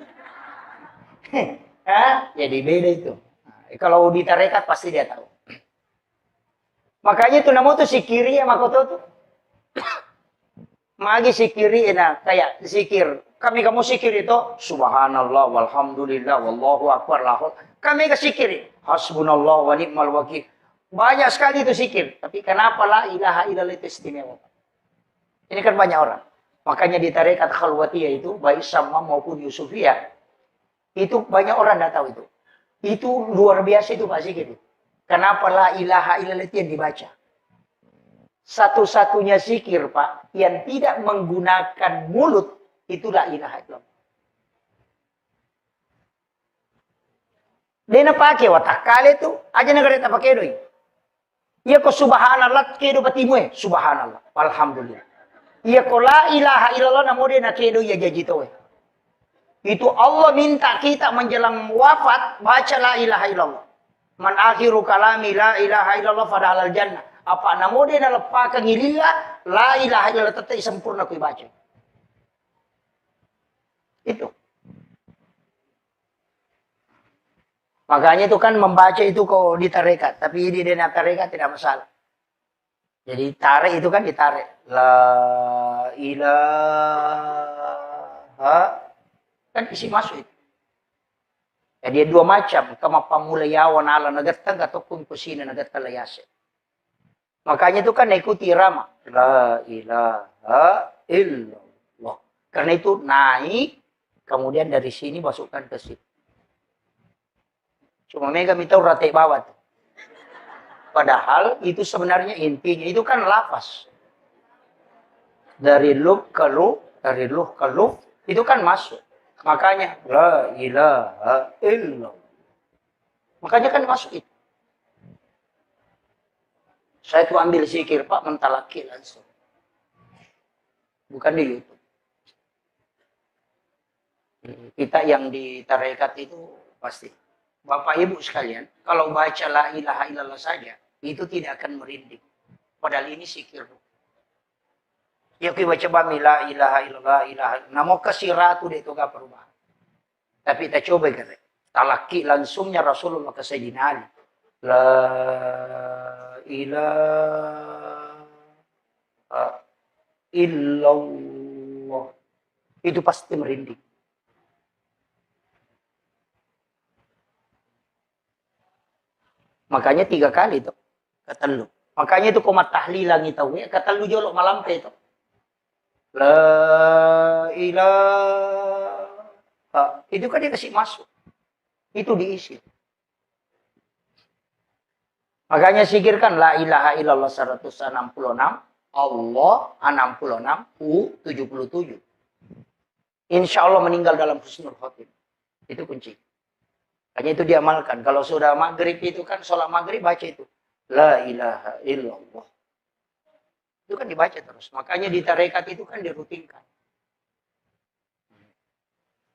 Jadi beda itu. Kalau di tarekat pasti dia tahu. Makanya itu namo tu sikiri ya makoto tu. Magi sikiri na kayak sikir. Kami kamu sikir itu subhanallah walhamdulillah wallahu akbar lahul. Kami ke sikir. Hasbunallah wa ni'mal wakil. Banyak sekali itu sikir. Tapi kenapa la ilaha illallah itu istimewa? Ini kan banyak orang. Makanya di tarekat khalwatiyah itu baik sama maupun Yusufiyah. Itu banyak orang tidak tahu itu. Itu luar biasa itu Pak Zikir. Kenapa la ilaha illallah itu yang dibaca? Satu-satunya zikir Pak yang tidak menggunakan mulut itu la ilaha illallah. Dia pakai watak kali itu aja negara tak pakai doi. Iya ko subhanallah kedo batimu subhanallah alhamdulillah. Iya ko la ilaha illallah namo dia nak kedo ya jaji to. Itu Allah minta kita menjelang wafat baca la ilaha illallah. Man akhiru kalami la ilaha illallah fadhalal jannah. Apa namo dia na lepa kangilila la ilaha illallah tetap sempurna ku baca. Itu. Makanya itu kan membaca itu kok di tarekat, tapi di dena tarekat tidak masalah. Jadi tarik itu kan ditarik. La ilaha kan isi masuk itu. Jadi ada dua macam, kama pamulayawan ala nagatang ataupun kusina nagatkalayase. Makanya itu kan ikuti irama. La ilaha illallah. Karena itu naik, kemudian dari sini masukkan ke situ. Cuma mereka minta rate bawah. Padahal itu sebenarnya intinya itu kan lafaz. Dari lub ke lub, dari luh ke lub, itu kan masuk. Makanya la ilaha illallah. Makanya kan masuk itu. Saya tuh ambil zikir Pak mentalaki langsung. Bukan di YouTube. Kita yang di tarekat itu pasti. Bapak Ibu sekalian, kalau baca la ilaha illallah saja, itu tidak akan merinding. Padahal ini zikir. Ya kita coba la ilaha illallah ilaha. Namo kasiratu deh itu gak perubahan. Tapi kita coba kata. Talaki langsungnya Rasulullah ke Sayyidina Ali. La ilaha illallah. Itu pasti merinding. Makanya 3 kali itu. Kata lu. Makanya itu komat tahlilan itu. Kata lu jolok malam itu. La ilaha. Itu kan dia kasih masuk. Itu diisi. Makanya sikirkan la ilaha illallah 166. Allah 66. U 77. Insya Allah meninggal dalam husnul khotimah. Itu kunci. Makanya itu diamalkan. Kalau sudah maghrib itu kan sholat maghrib baca itu. La ilaha illallah. Itu kan dibaca terus. Makanya di tarekat itu kan dirutinkan.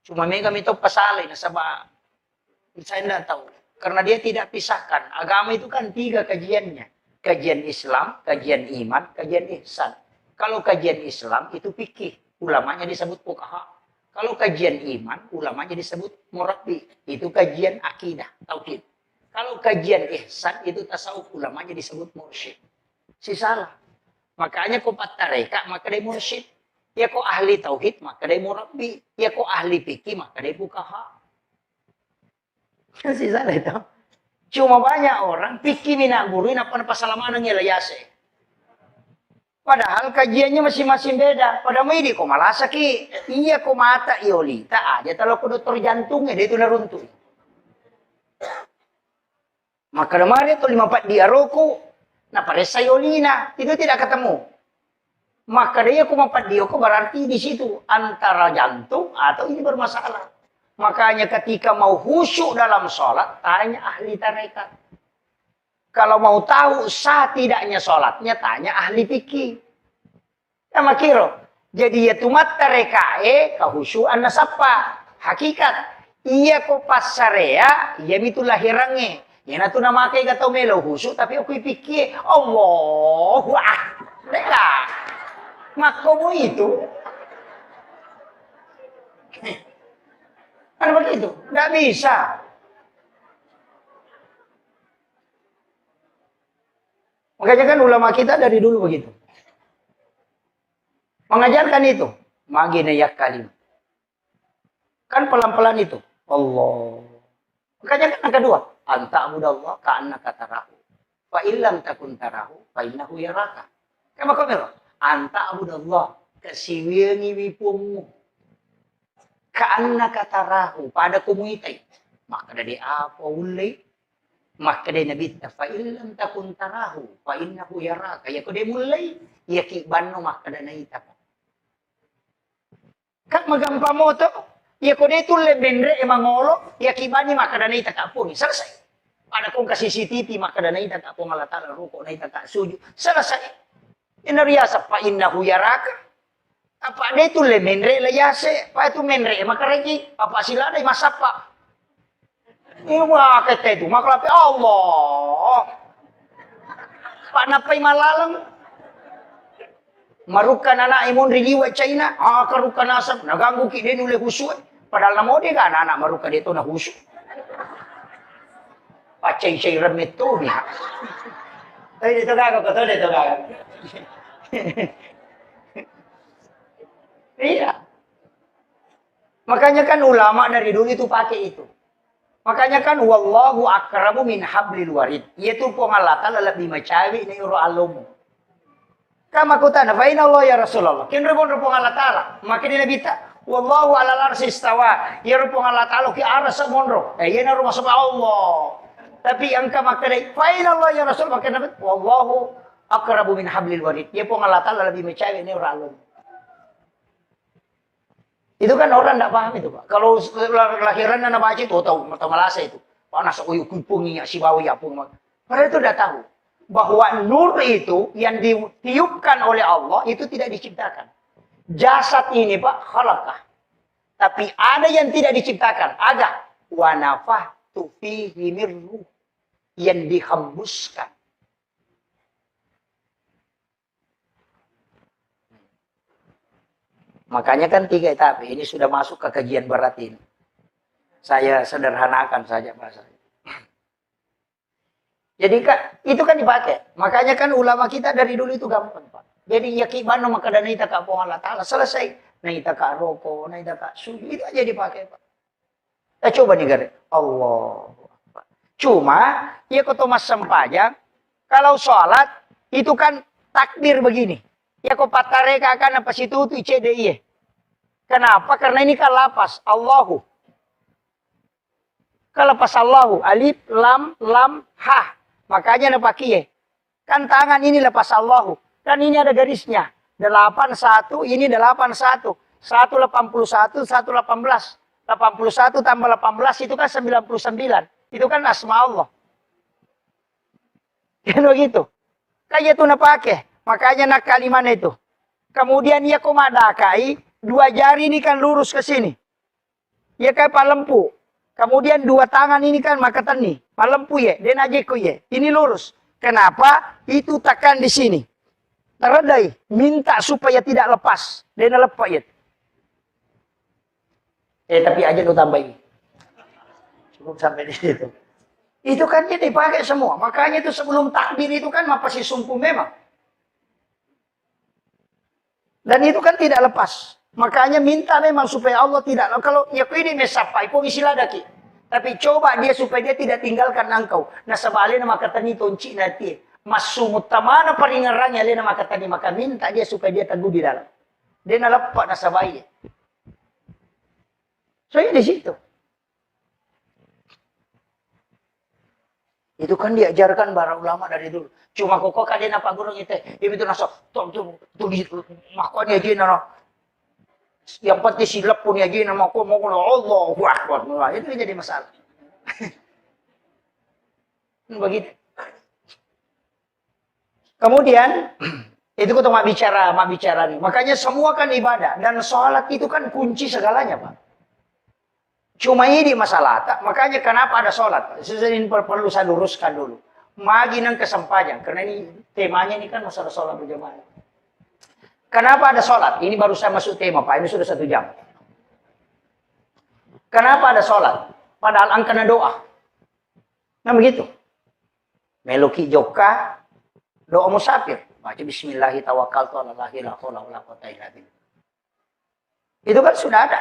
Cuma mereka itu pasal ini sama Saya tidak tahu. Karena dia tidak pisahkan. Agama itu kan 3 kajiannya. Kajian Islam, kajian iman, kajian ihsan. Kalau kajian Islam itu fikih. Ulamanya disebut fuqaha. Kalau kajian iman, ulamanya disebut murabbi. Itu kajian akidah, tauhid. Kalau kajian ihsan itu tasawuf, ulamanya disebut mursyid. Si salah. Makanya kau patareka, maka dia mursyid. Ya kau ahli tauhid, maka dia murabbi. Ya kau ahli fikih, maka dia fuqaha. Si salah itu. Cuma banyak orang fikih mina guru apa pasalaman ng ilayase. Padahal kajiannya masing-masing beda. Pada may di ko malasaki. Iya ko mata iolita aja. Kalau ko dokter jantungnya dia itu naruntuh. Maka kemarin itu 54 di Aroko. Nah pada sayolina. Itu tidak ketemu. Maka dia ko mapadio ko berarti di situ. Antara jantung atau ini bermasalah. Makanya ketika mau khusyuk dalam sholat. Tanya ahli tarekat. Kalau mau tahu sah tidaknya sholatnya, tanya ahli fikih. Ya makiro. Jadi ya tumat tarekae kahusyuan nasapa. Hakikat. Iya ko pasarea, iya mitu lahirange. Ya na tu nama kay gatau melo husyuk, tapi ako ipikir, Allahu Akbar. Mako mo itu. Kan begitu? Nggak bisa. Makanya kan ulama kita dari dulu begitu. Mengajarkan itu. Maginayak kalim. Kan pelan-pelan itu. Allah. Makanya kan yang kedua. Anta abudallah ka'annaka tarahu. Fa illam takun tarahu. Fa innahu yaraka. Kama kamero. Anta abudallah. Kasiwiyangi wipungmu. Ka'annaka tarahu. Pada kumuitay. Maka dari apa ulay. Maka dia nabi fa illam takun tarahu fa innahu yaraka ya ko de mulai ya ki banno maka da naita kak magampa mo to ya ko de tulle bendre e mangolo ya ki bani maka da naita ka pun selesai pada kung ka CCTV maka da naita ka pun alata ruko naita ka suju selesai inariasa fa innahu yaraka apa de tulle bendre la yase pa itu mendre maka regi apa sila dai masapa. Iwa kete itu maklapi Allah. Pak napay malalang. Marukan anak imun riliwa China. Karukan asap. Naganggu ki din uli husu. Padahal namo di ka anak marukan dito na husu. Pacay siya remit to niya. Ay dito gago ko to dito gago. Iya. Makanya kan ulama dari dulu itu pakai itu. Makanya kan wallahu akrabu min hablil warid. Yaitu pengalatan lebih macawi ni uro alomu. Kama kutana fa inna Allah ya Rasulullah. Kin rebon pengalatala. Makin dia bita. Wallahu ala arsy istawa. Ya ro pengalatala ki arsa monro. Ya na ro masuk Allah. Tapi angka makdai fa inna Allah ya Rasul makin nabi wallahu akrabu min hablil warid. Ya pengalatala lebih macawi ni uro alomu. Itu kan orang tidak paham itu, Pak. Kalau lahiran anak baca itu, tahu mata malasa itu. Panas, uyuk kumpungi, si bawi, apung. Padahal itu sudah tahu. Bahwa nur itu yang ditiupkan oleh Allah, itu tidak diciptakan. Jasad ini, Pak, khalaqah. Tapi ada yang tidak diciptakan. Ada. Wa nafahtu fihi min ruh. Yang dihembuskan. Makanya kan 3 etap. Ini sudah masuk ke kajian berat ini. Saya sederhanakan saja bahasanya. Jadi itu kan dipakai. Makanya kan ulama kita dari dulu itu gampang, Pak. Jadi yakibano maka dan ita ka Allah Ta'ala selesai. Naita ka roko, naita ka suju. Itu aja dipakai, Pak. Kita coba nih, Gare. Allah. Cuma, ya kau Thomas Sempajang, kalau sholat, itu kan takbir begini. Ya kau patareka kan apa situ tu ICDI. Kenapa? Karena ini kan lapas Allahu. Kalau pas Allahu alif lam ha. Makanya napakiye. Kan tangan ini lepas Allahu. Kan ini ada garisnya. 81 ini 81. 181 118. 81 tambah 18 itu kan 99. Itu kan asma Allah. Kan begitu. Kayak itu napake. Makanya nak kalimat itu. Kemudian ia komadakai, 2 jari ini kan lurus ke sini. Ya kayak palempu. Kemudian dua tangan ini kan makatan nih. Malempu ya. Dan ajeku ya. Ini lurus. Kenapa? Itu tekan di sini. Teredai. Minta supaya tidak lepas. Dan lepas ya. Tapi aja lu tambah ini. Cukup sampai di situ. Itu kan dia dipakai semua. Makanya itu sebelum takbir itu kan pasti sumpu memang. Dan itu kan tidak lepas. Makanya minta memang supaya Allah tidak. Kalau ya ini mesapai pun isilah daki. Tapi coba dia supaya dia tidak tinggalkan engkau. Nah sebaliknya maka tani tonci nanti. Masumut tamana paringaranya lena maka tani maka minta dia supaya dia teguh di dalam. Dia nalepak nasabai. So di situ. Itu kan diajarkan para ulama dari dulu. Cuma kok kalian apa guru itu? Itu nasok tuh makanya aja nana. Yang penting silap pun aja nama aku mau Allahu Akbar. Itu jadi masalah. Begitu. Kemudian itu kita mak bicara nih. Makanya semua kan ibadah dan sholat itu kan kunci segalanya, Pak. Cuma ini masalah tak. Makanya kenapa ada sholat? Ini perlu saya luruskan dulu. Magi nang kesempatan karena ini temanya ini kan masalah sholat berjamaah. Kenapa ada sholat? Ini baru saya masuk tema, Pak. Ini sudah 1 jam. Kenapa ada sholat? Padahal angkana doa. Nah begitu. Meloki joka, doa musafir. Baca bismillahi tawakkaltu ala Allahi la haula wala quwwata illa billah. Itu kan sudah ada.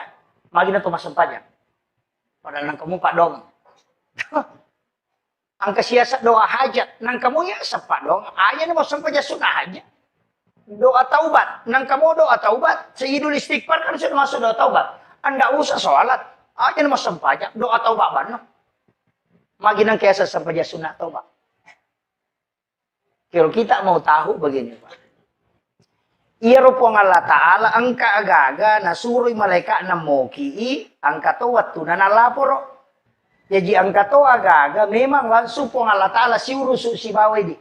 Magina tuh masuk panjang. Padahal nang kamu Pak dong. Angka siasat doa hajat. Nang kamu ya sepak dong. Ayah mau sampai sunnah hajat. Doa taubat. Nang kamu doa taubat. Sehidul istighfar kan sudah masuk doa taubat. Anda usah sholat. Aja nama sempajak. Doa taubat mana? Magi nang kiasa sempajak sunat taubat. Kalau kita mau tahu begini Pak. Iya rupong Allah Ta'ala angka agaga nasuruh malaikat namoki angka to waktu nana laporo. Jadi angka to agaga memang langsung pong Allah Ta'ala si urusu si bawa di.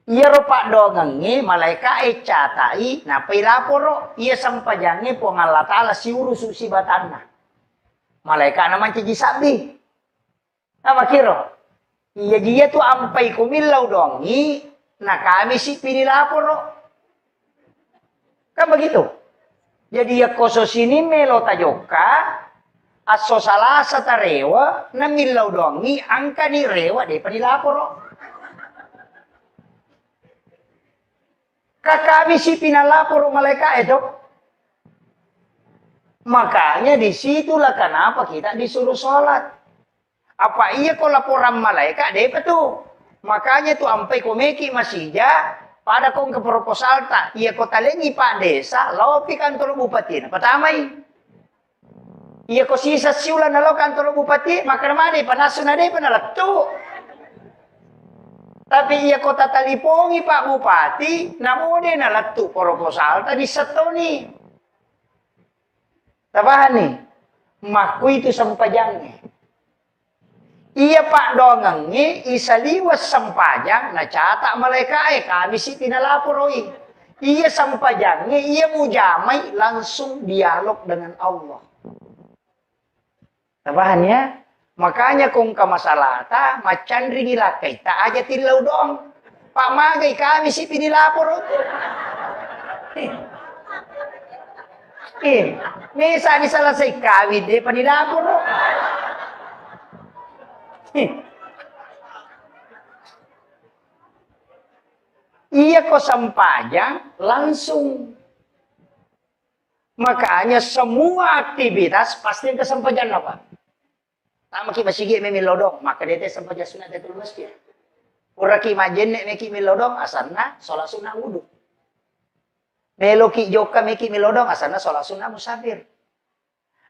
Iya rupa dongangi malaikat catai napai laporo iya sampajangi pong Allah Ta'ala si urusu si batanna. Malaikat nama cici sabi. Apa kira? Iya dia tuh ampai kumilau dongi nah kami si pilih laporo. Kan begitu. Jadi ya koso sini melo tajoka aso salah satarewa na milau dongi angka ni rewa de panilaporo. Kakami si pinalaporo malaikat itu. Makanya disitulah kenapa kita disuruh sholat. Apa iya kok laporan malaikat deh tuh. Makanya tuh ampai komeki masihja pada kong ke proposal tak. Iya kota lengi Pak Desa lopi kantor bupati. Pertamai. Iya kok sisa siulan lo kantor bupati maka mana panasun ada panalatu. Tapi iya kota talipongi Pak Bupati, namun dia nalatu proposal tadi setoni. Tabahan nih, maku itu sampajangnya. Iya Pak dongangnya, isaliwas sampajang, na catak malaikat kami si pinalaporoi. Iya sampajangnya, iya mujamai langsung dialog dengan Allah. Tabahan ya? Makanya kung ka masalah ta, macan rinila kay ta aja tilaw dong. Pamagay kami si pinilapor. Mesa ni salasay kawid de panilapor. Iya ko sampajang langsung. Makanya semua aktivitas pasti yang kesampajan apa? Tama ki masigi may milodong, maka dete sampai sunat itu masjid. Ura ki majen nek meki milodong asarna sholat sunnah wudu. Melo ki joka meki milodong asarna sholat sunnah musafir.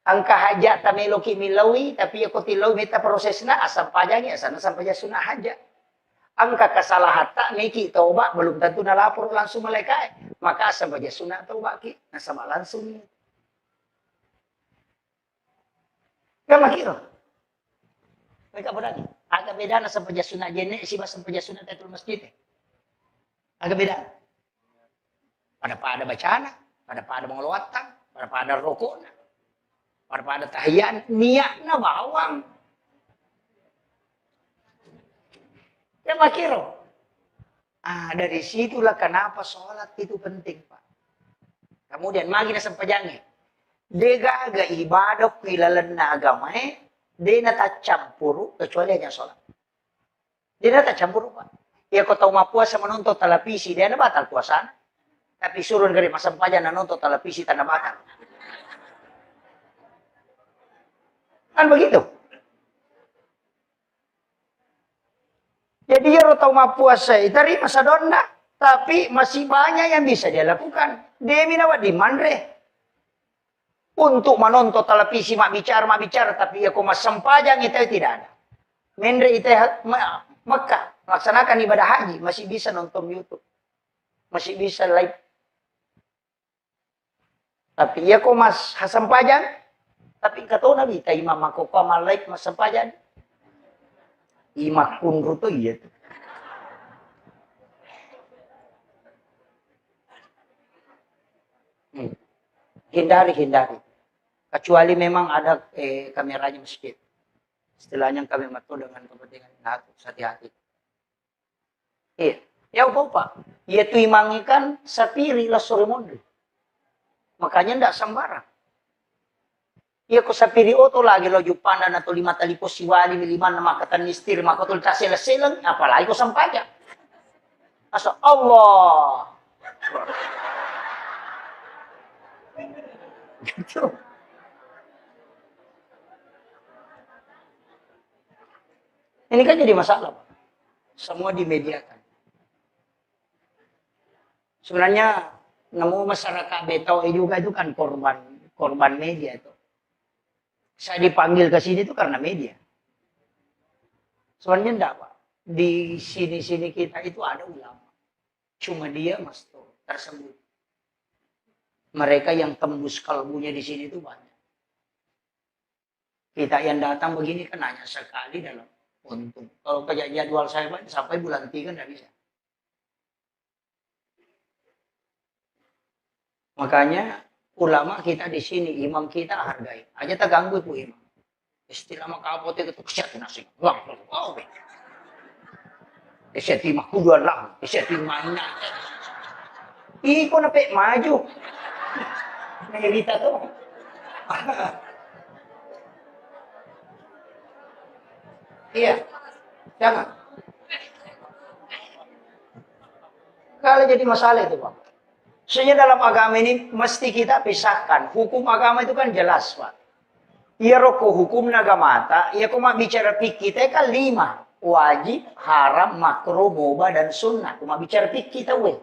Angka hajat ta melo ki milawi tapi aku tilaw meta prosesna asam pajangi asarna sampai sunnah hajat. Angka kesalahan tak meki taubat belum tentu nalapor langsung malaikat. Maka asam paja sunnah taubat ki nasama langsung. Kan makiro. Mereka berani. Agak beda na sampai sunat jenek si mas sampai sunat Tahiyatul Masjid. Agak beda. Pada bacaan, pada mengeluatang, pada rokok. pada tahiyat niatna bawang. Ya makiro. Dari situlah kenapa sholat itu penting, Pak. Kemudian magi na sampajange. Dega aga ibadah pilalan na agama dia tak campur kecuali hanya sholat. Dia tak campur, Pak. Ya kau tahu mau puasa menonton televisi, dia nak batal puasa. Tapi suruh dari masa sampajan nonton televisi tanah batal. Kan begitu. Jadi ya tahu mau puasa dari masa donda, tapi masih banyak yang bisa dia lakukan. Dia minawa di mandre. Untuk menonton televisi mak bicara, tapi ya kok mas sempajang itu tidak ada. Mendre itu Mekah melaksanakan ibadah haji masih bisa nonton YouTube, masih bisa live. Tapi ya kok mas sempajang, tapi kata Nabi, ta imam aku pamal live mas sempajang. Imak pun ruto iya tuh. Hindari. Kecuali memang ada kameranya masjid. Istilahnya kami matul dengan kepentingan hati-hati. Ya apa? Ya tu imangikan sapiri lah sore mondri. Makanya ndak sembarang. Ya ko sapiri oto lagi lo jupanda na to 5 tali po siwali 5 na makatan mistir makatul ta sila-silang apalagi ko sampaja. Asa Allah. Gitu. Ini kan jadi masalah, Pak. Semua dimediakan. Sebenarnya nemu masyarakat Betau juga itu kan korban media itu. Saya dipanggil ke sini itu karena media. Sebenarnya enggak, Pak. Di sini-sini kita itu ada ulama. Cuma dia tersebut. Mereka yang tembus kalbunya di sini itu banyak. Kita yang datang begini kan hanya sekali dalam untung. Kalau kayak jadwal saya sampai bulan 3 nggak bisa. Makanya ulama kita di sini, imam kita hargai. Aja tak ganggu itu imam. Istilah makapot itu keset nasi. Wow. Keset imam kuduan lang, keset imamnya. Iko na pe maju. Nahirita tuh. Iya, jangan. Kalau jadi masalah itu, Pak. Sebenarnya dalam agama ini mesti kita pisahkan. Hukum agama itu kan jelas, Pak. Iya roko hukum nagamata, iya kuma bicara fikih kita kan 5. Wajib, haram, makruh, mubah, dan sunnah. Kuma bicara fikih kita, weh.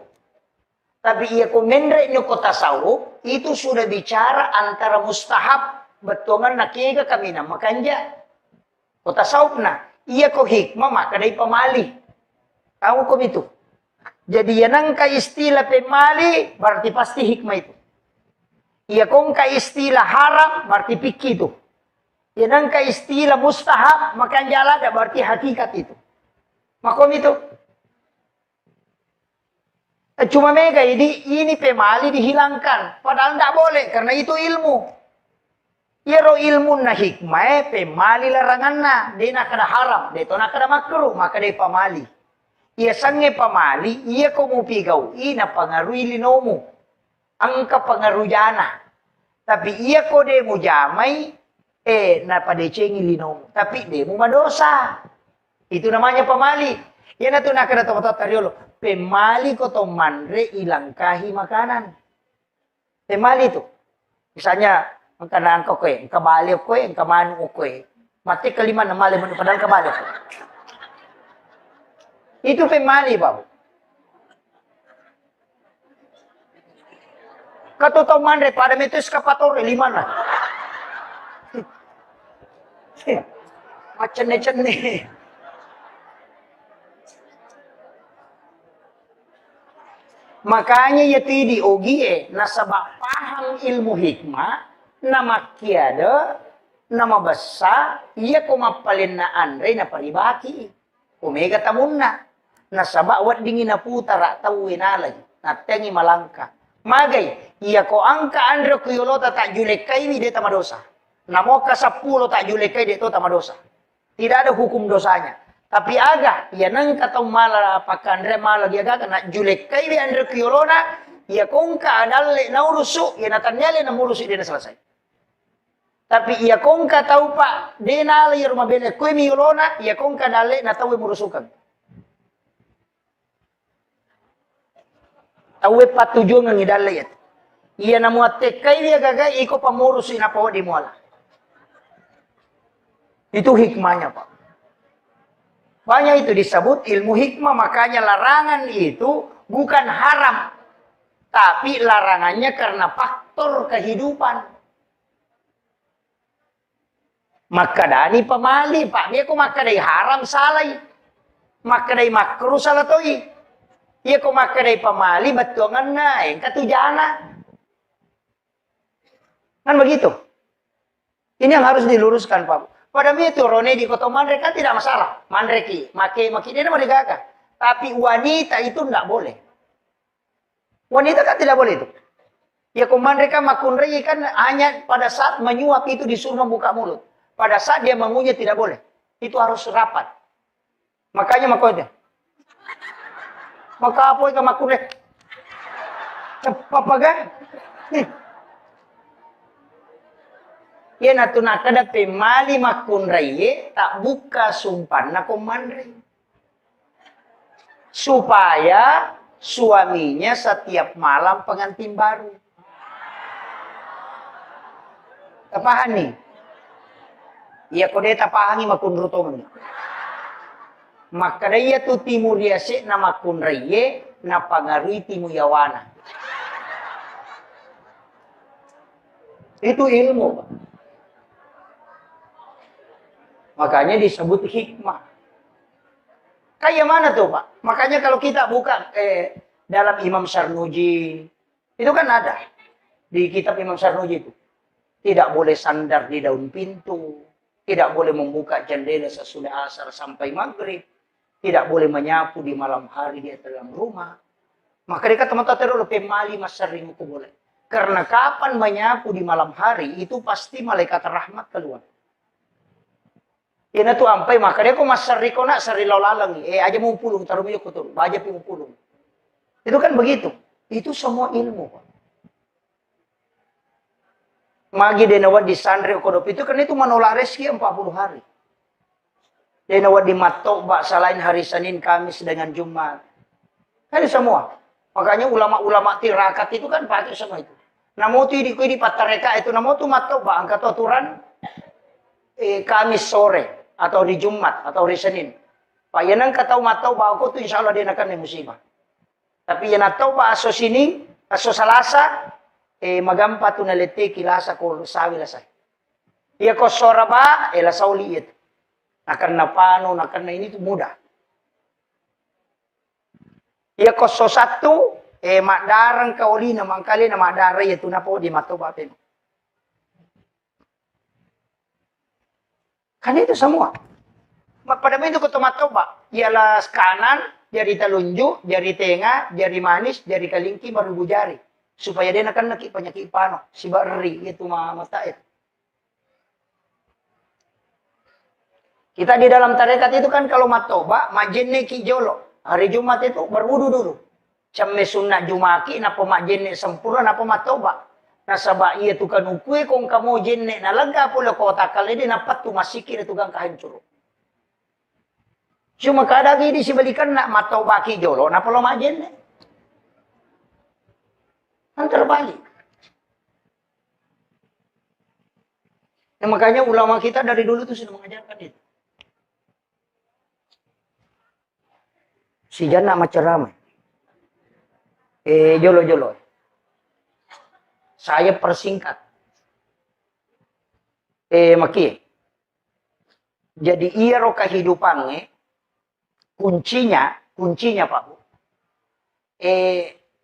Tapi iya kumendre nyo kota tasawuf, itu sudah bicara antara mustahab, betongan nakiga kami na makanja. Kota tasawuf na, iya ko hikmah maka dari pemali. Tahu kok itu? Jadi yang ka istilah pemali, berarti pasti hikmah itu. Iya kong ka istilah haram, berarti fikih itu. Yang ka istilah mustahab, maka jalan ada berarti hakikat itu. Makom itu. Cuma mega ini pemali dihilangkan. Padahal tidak boleh, karena itu ilmu. Iro ilmu na hikmah, pemali larangan na. Dia nak ada haram, dia itu nak ada makruh, maka dia pemali. Ia sange pemali, ia komu pigau, ina pangarui linomu. Angka pangaruh jana. Tapi ia ko dia mu jamai, na padecengi linomu. Tapi dia mu madosa. Itu namanya pemali. Yan na ito nak ada tomat tariolo. Pemali ko to mandre ilangkahi makanan. Pemali itu. Misalnya, ang kanaan ko ang kabali ko ang kamano ko mati kalima na mali mo padahal kabali ko. Itu pemali, Babu. Katotong mandre, pada itu eskapator, 5 na. Macam-macam. Makanya ya tidi ogie nasabak paham ilmu hikmah nama kiada nama basa iya ko mapalin na andre na palibaki omega tamunna nasabak wat dingin na putara tawin alay natengi malangka magay iya ko angka andre kuyolota tak julek kay wide tamadosa Namo ka 10 tak julek kay dito tama dosa. Tidak ada hukum dosanya. Tapi aga, ya nang katong mala pakandre mala dia ga na julek kay bi andre kiolona, ya kung ka adalle na urusu, ya natanyale na murusu dia na selesai. Tapi iya kung ka tau pa, di na ala rumah bele koy miolona, iya kung ka dale na tau murusukan. Tau patujuan ng idale yat. Iya na muate kay dia gaga iko pamurus ina pa di muala. Itu hikmahnya, Pak. Banyak itu disebut ilmu hikmah, makanya larangan itu bukan haram. Tapi larangannya karena faktor kehidupan. Maka dani pamali, Pak. Dia ko makadai haram salay. Makadai makruh salatoi. Dia ko makadai pamali batuangan na, yang katujana. Kan begitu. Ini yang harus diluruskan, Pak. Pada itu Rone di kota Mandrek kan tidak masalah. Mandreki, maki dia nama digaka. Tapi wanita itu tidak boleh. Wanita kan tidak boleh itu. Ya Mandrek kan makunrei kan hanya pada saat menyuap itu disuruh membuka mulut. Pada saat dia mengunyah tidak boleh. Itu harus rapat. Makanya makanya. Maka apa itu makunrei? Apa kan? Ya natuna kada pemali makunrei tak buka sumpan na komandrei. Supaya suaminya setiap malam pengantin baru. Tapahani. Iya kode tapahani makunrutom. Maka dia tu timur yase na makunrei na pangarui timu yawana. Itu ilmu, Pak. Makanya disebut hikmah. Kayak mana tuh, Pak? Makanya kalau kita buka dalam Imam Sarnuji, itu kan ada. Di kitab Imam Sarnuji itu. Tidak boleh sandar di daun pintu. Tidak boleh membuka jendela sesudah asar sampai maghrib. Tidak boleh menyapu di malam hari di dalam rumah. Maka dia kata teman-teman pemali masering itu boleh. Karena kapan menyapu di malam hari, itu pasti malaikat rahmat keluar. Ina tu ampai maka dia ko masari ko na sari lalang aja mau pulung taruh mo ko baja pi pulung. Itu kan begitu. Itu semua ilmu, Pak. Magi denawat di sandre kodop itu kan itu menolak rezeki 40 hari. Denawat di matoba selain hari Senin, Kamis dengan Jumat. Kan semua. Makanya ulama-ulama tirakat itu kan pakai semua itu. Namo tu di patareka itu namo tu matoba angkat aturan Kamis sore. Atau di Jumat, atau di Senin. Pak yanang katau matau ba ako to insya Allah dia akan may musibah. Tapi yan atau ba aso sining, aso salasa, magampa to nalete kilasa ko sawi lasay. Iya ko sora ba, lasaw liit. Akan na paano, akan na ini mudah. Iya ko so satu, madarang kauli na mangkali na madaray ito na po di matau ba pino. Kan itu semua. Pada itu ketemu Pak. Ialah kanan, jari telunjuk, jari tengah, jari manis, jari kalingki, baru jari. Supaya dia akan nakik penyakit pano. Si bari itu mata itu. Kita di dalam tarekat itu kan kalau matoba, majenne ki jolo. Hari Jumat itu berwudu dulu. Camme sunnah jumaki, napa majenne sempurna, napa matoba. Nasaba iya tu kan ukui kung kamu jenne nalaga pula kota kalede napat tu masikir itu gang kahancur. Cuma kadagi di sibalikan nak matau baki jolo napa lo majenne. Kan terbalik. Nah, makanya ulama kita dari dulu tuh sudah mengajarkan itu. Si jana macam ramai. Jolo-jolo. Saya persingkat. Maki. Jadi iya ro kehidupannya kuncinya Pak Bu.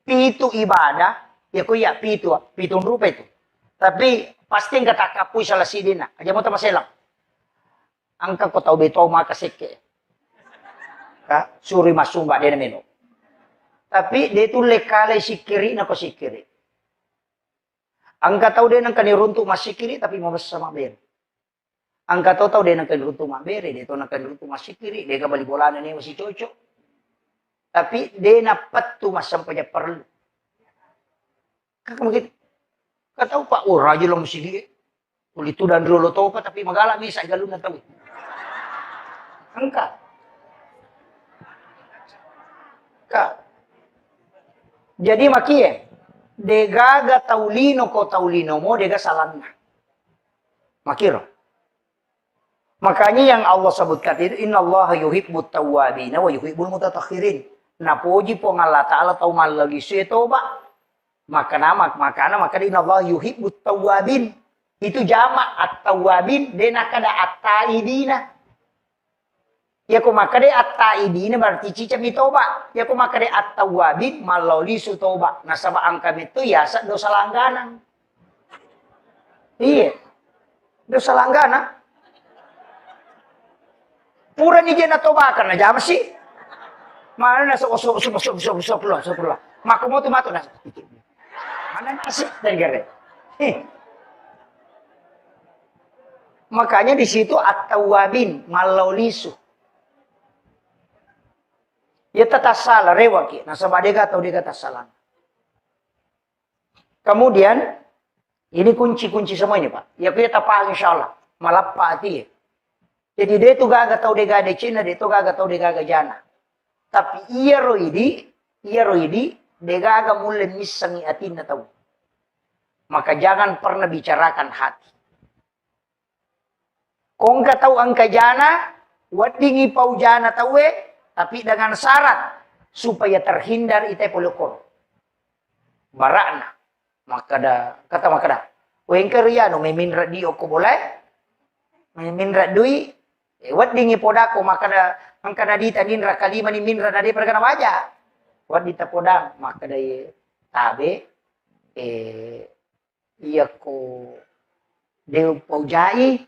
Pitu ibadah, ya ko ya pitun rupa itu. Tapi pasti enggak takapu salah sidina. Aja mo ta maselang. Angka ko tau beto makaseke. Ka suri masumba dia meno. Tapi dia itu lekale sikiri na ko sikiri. Angka tahu dia nang kani runtuh masih kiri tapi mau sama ber. Angka tahu dia nang kani runtuh mabere, dia tahu nang kani runtuh masih kiri, dia kembali bola ini masih cocok. Tapi dia napat tuh mas sampai perlu. Kakak begitu. Kau tahu Pak, oh raja lo mesti dia. Itu dan dulu tahu apa tapi magala misa galun na tahu. Angka. Kak. Jadi makie. Degaga taulino ko taulino mo, dega salangna. Makiro. Makanya yang Allah sebutkan itu, Inna Allah yuhibbut tawwabina wa yuhibbul mutattakhirin. Napuji po ng Allah Ta'ala tau malagi siya toba. Maka Inna Allah yuhibbut tawwabin. Itu jama' at-tawwabin, dena kada at-taidina. Ya kumakade at-taidina berarti cica mitoba. Ya kumakade at-tawwabin maloli su toba. Nasaba ang kami itu ya dosa langganan. Iya. Dosa langganan. Pura ni na toba kan na jama sih. Mana na so pula. Makumo tumato na. Mana nasi dan gare. Makanya di situ at-tawwabin malaulisu. Ya tetap salah rewaki. Nah sama dia atau dia kata salah. Kemudian ini kunci-kunci semua ini Pak. Ya kita paham insya Allah. Malapati. Jadi dia itu gak tahu dia gak Cina, dia itu gak tahu dia gak jana. Tapi iya roidi, dia gak mulai misangi hati na tahu. Maka jangan pernah bicarakan hati. Kau nggak tahu angka jana, wadingi pau jana tahu tapi dengan syarat supaya terhindar ite polokon. Barakna. Kata makada. Wengker ya no meminra dio ko boleh. Meminra dui. Wadingi podako makada angkada dita ninra kalima ni minra nade perkana waja. Wadita podang makada tabe iya ko deu pau jai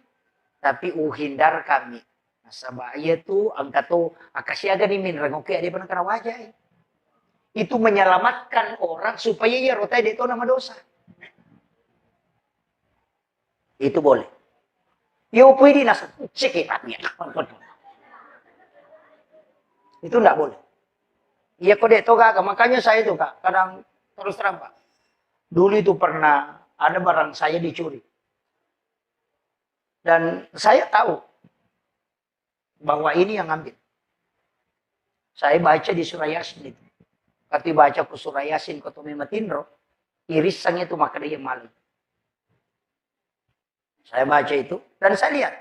tapi uhindar kami. Nasabaya tu angka tu akasyaga ni min rangoke dia pernah kena wajah. Itu menyelamatkan orang supaya ya rotai dia tahu nama dosa. Itu boleh. Yo pwede nasa sikipatnya. Itu enggak boleh. Iya kode toga makanya saya itu Kak kadang terus terang Pak. Dulu itu pernah ada barang saya dicuri. Dan saya tahu bahwa ini yang ngambil. Saya baca di surah Yasin itu. Ketika baca ke surah Yasin, kotome matindro, irisan itu maka dia malu. Saya baca itu, dan saya lihat.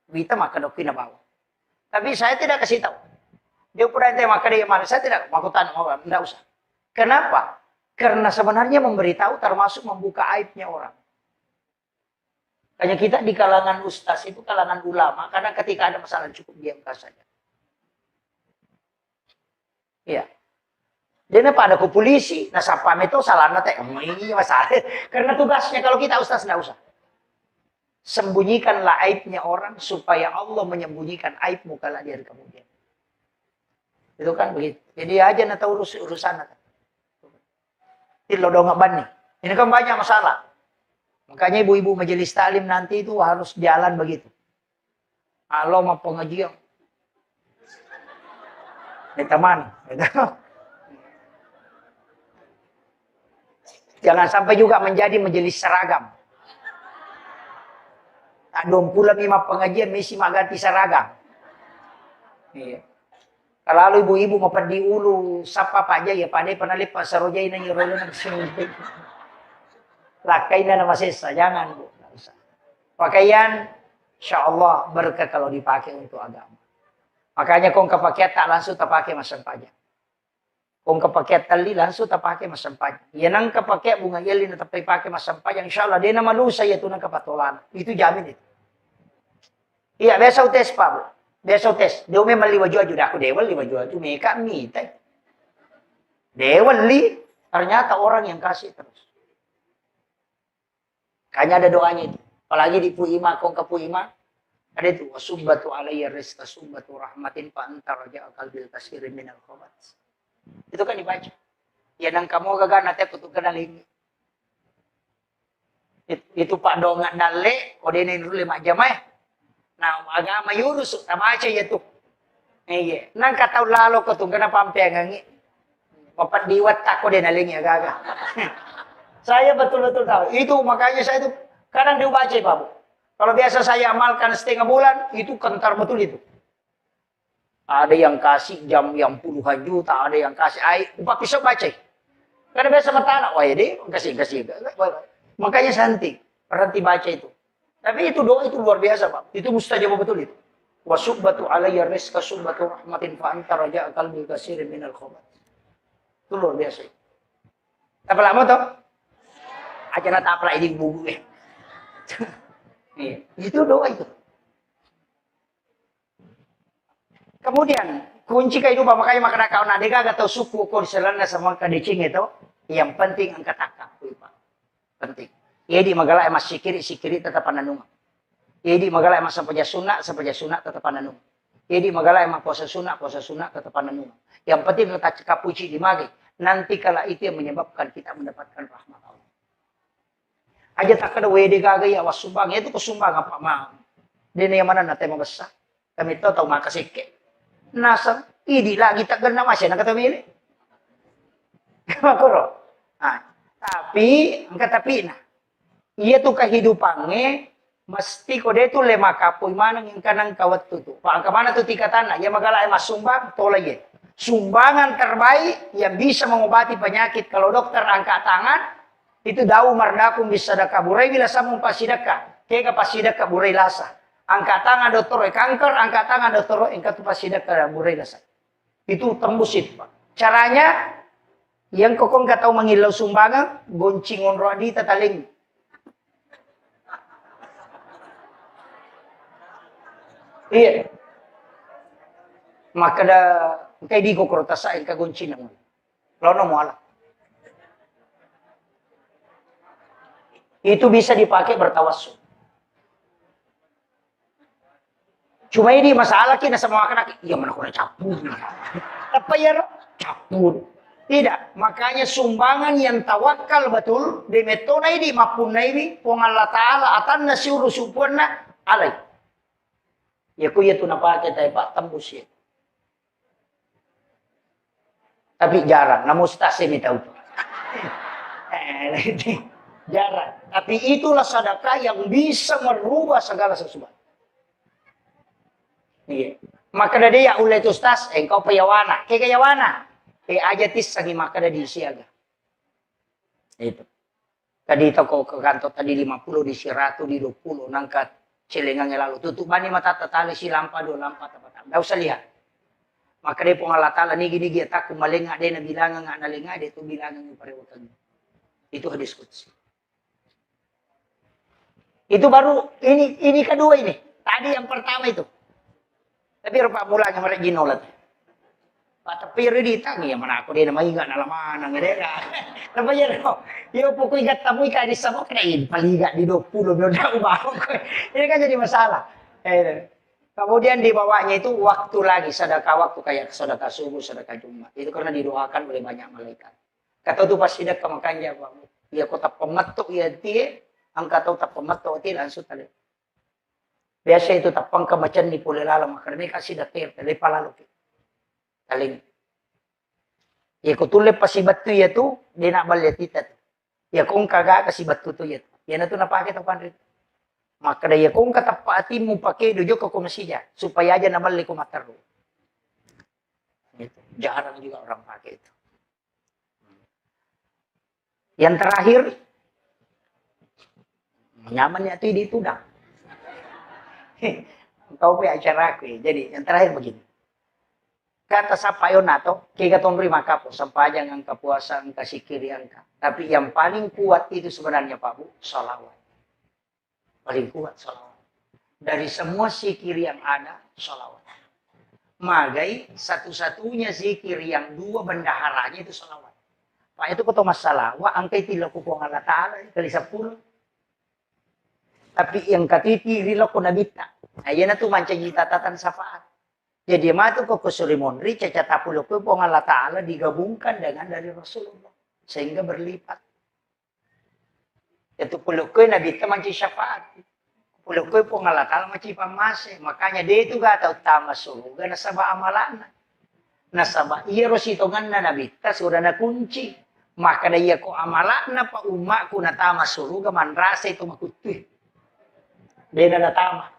Kita maka dokina bawa. Tapi saya tidak kasih tahu. Dia pernah ente maka dia malu. Saya tidak, makutan, tidak usah. Kenapa? Karena sebenarnya memberitahu termasuk membuka aibnya orang. Hanya kita di kalangan ustaz itu kalangan ulama. Karena ketika ada masalah cukup diamkan saja. Iya. Dia apa ada ke polisi. Nah sapam itu salah nanti. Ini masalah. Karena tugasnya kalau kita ustaz tidak usah. Sembunyikanlah aibnya orang. Supaya Allah menyembunyikan aibmu kalau dia kemudian. Itu kan begitu. Jadi aja nak tahu urusan. Ini lo dong nih. Ini kan banyak masalah. Makanya ibu-ibu majelis taklim nanti itu harus jalan begitu. Kalau mau pengajian. Ini teman. Jangan sampai juga menjadi majelis seragam. Tak dong pula mima pengajian mesti ganti seragam. Iya. Kalau ibu-ibu mau pergi ulu, sapa Pak Jaya, Pak Jaya pernah lipat sarojai na nyuruh na lakai na masisa, jangan Bu. Pakaian, insya Allah berkah kalau dipakai untuk agama. Makanya kong kepakai tak langsung terpakai masam pajak. Kong kepakai tali langsung terpakai masam pajak. Ya nang kepakai bunga yelin tapi pakai masam pajak, insya Allah dia nama lusa ya tu nang kepatolan. Itu jamin itu. Iya besok tes Pak Bu. Besok tes. Dia memang liwa jual juga aku dewan liwa jual tu mereka minta. Dewan li ternyata orang yang kasih terus. Kayaknya ada doanya itu. Apalagi di Puima, kong ke Puima. Ada itu. Wasubbatu alaiya rizqa subbatu rahmatin fa'antar raja qalbil kasirin minal khobat. Itu kan dibaca. Ya nang kamu gagana te kutu kenaling. Itu Pak Dongak Dalle, kode ini dulu 5 jam eh. Nah, agama yurus, sama aja ya tuh. Iya, nang kata lalu ko tuh kenapa ampeangangi? Papat diwat tako dia nalingnya gaga. Saya betul-betul tahu. Itu makanya saya itu kadang dibaca Pak Bu. Kalau biasa saya amalkan setengah bulan, itu kentar betul itu. Ada yang kasih jam yang puluhan juta, ada yang kasih air, upah pisau baca. Karena biasa bertanah, wah ya deh, kasih. Makanya santai, berhenti baca itu. Tapi itu doa itu luar biasa Pak. Itu mustajab betul itu. Wasubbatu alayya rizqa subbatu rahmatin fa anta raja'a qalbi katsirin minal khobat. Itu luar biasa. Apa lama toh? Acara tak apa ini buku ya. Itu doa itu. Kemudian kunci kehidupan makanya makna kau nak dega atau suku kau selana sama kadecing itu yang penting angkat takak Pak. Penting. Jadi magala emas sikiri tetap pananung. Jadi magala emas sampaja sunat tetap pananung. Jadi magala emas puasa sunat tetap pananung. Yang penting kita cekap puji di magi. Nanti kala itu yang menyebabkan kita mendapatkan rahmat Allah. Aja tak ada WD gaga ya wasumbang itu kesumbang apa mah. Dene yang mana nate mau besar. Kami tahu makasike. Nasa idi lagi tak kena masih nak kata milih. Makro. Nah, tapi angkat tapi nah. Iya tuh kehidupannya mesti kode itu lema kapui mana yang kanang kawat tuh. Pak angka mana tuh tingkatan ya magala emas sumbang tolak ya. Sumbangan terbaik yang bisa mengobati penyakit. Kalau dokter angkat tangan, itu dawu mardakum bisa sedekah burai bila samung pasidekah. Kega pasidekah burai lasa. Angkat tangan dokter kanker, angkat tangan dokter engkau pasidekah burai lasa. Itu tembus itu Pak. Caranya, yang kokong gak tahu mengilau sumbangan, goncingon roadi tataling. Iya. Maka da kay di ko kortasain kagunci na mo. Lono mo ala. Itu bisa dipakai bertawassul. Cuma ini masalah kita sama anak iya mana ko na capur. Apa ya capur. Tidak, makanya sumbangan yang tawakal betul di metona ini mapun ini pong Allah Taala atan nasiuru supuna alai. Ya ku ya tu napake tayo Pak tembus ya. Tapi jarang, namun stasi tahu. Jarang. Tapi itulah sedekah yang bisa merubah segala sesuatu. Iya. Maka dari ya ulai tu stas, engkau payawana. Kayawana. Aja tis sangi maka dari siaga. Itu. Tadi toko ke kantor tadi 50 di siratu di 20 nangkat celengan lalu tutup bani mata tatali si lampa 2 lampa tapat. Enggak usah lihat. Maka dia pun Allah Ta'ala ni gini dia tak kumalenga dia na bilangan nga nalenga dia tu bilangan yung parewatan. Itu hadis qudsi. Itu baru ini kedua ini. Tadi yang pertama itu. Tapi rupa mulanya mereka ginolat. Pak tapi di tangi ya mana aku dia na mahiga na laman ng edera. Apa yan no? Yung pukul ikat tamu ika di sama kena paliga di 20 biar na ubahong ko. Ini kan jadi masalah. Kemudian dibawanya itu waktu lagi sedekah waktu kayak sedekah subuh, sedekah Jumat. Itu karena didoakan oleh banyak malaikat. Kata itu pas sedekah makanya Bang. Ya kota pemetuk ya dia, angkat tahu tak pemetuk dia langsung tadi. Biasa itu tapang kemacan di pulih lalam karena kasih datir dari palalu. Taling. Ya kutule pas batu ya tu dia nak balik kita. Ya kung kagak kasih batu tu ya. Ya na tu napake tapan rin. Maka daya kung katapati mo pakai dojo ke kumasiya supaya aja nabalik ko mataru. Gitu. Jarang juga orang pakai itu. Yang terakhir nyamannya itu di tudang. Kau punya acara aku ya. Jadi yang terakhir begini. Kata sapayo nato, kaya katong maka po, sampayan ang kapuasa, ang kasikiri angka. Tapi yang paling kuat itu sebenarnya Pak Bu, salawat. Paling kuat salawat. Dari semua zikir yang ada, salawat. Magai satu-satunya zikir yang 2 bendaharanya itu salawat. Pak itu kata masalah, wa angkai tila ko kung Allah Ta'ala, kali 10. Tapi yang katitiri lo ko nabita. Ayan na tu mancang itatatan safaat. Jadi matu ko kusulimonri, cacatapulo ko kung Allah Ta'ala digabungkan dengan dari Rasulullah. Sehingga berlipat. Itu pulukoy na bita manci syafaat. Pulukoy po ngalatal manci pamase. Makanya dia itu gak tahu tama suruga nasaba amalana. Nasaba iya rositongan na nabita sudah na kunci. Maka da iya ko amalana pa umak ko natama suruga manrasa itu makutuh. Dia na natama.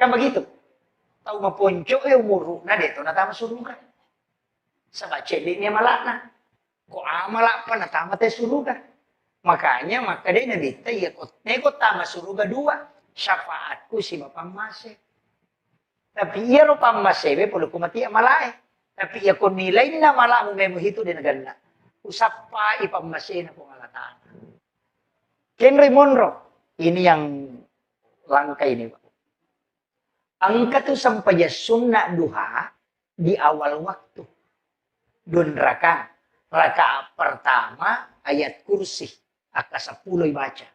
Kan begitu. Tahu maponco umuru na dito natama suruga. Sabab cedek niya malana. Ko amala pa natama te suruga. Makanya maka dia nabita iya ko tama suruga dua. Syafaatku si mapamase. Tapi iya ro pamase be pulu kumati amalae. Tapi iya ko nilay na mala mo memo hito din naganda. Usap pa ipamase na pangalataan. Henry Monroe, ini yang langka ini, Pak. Ang katusampayasun na duha di awal waktu. Dun raka pertama ayat kursi aka 10 baca.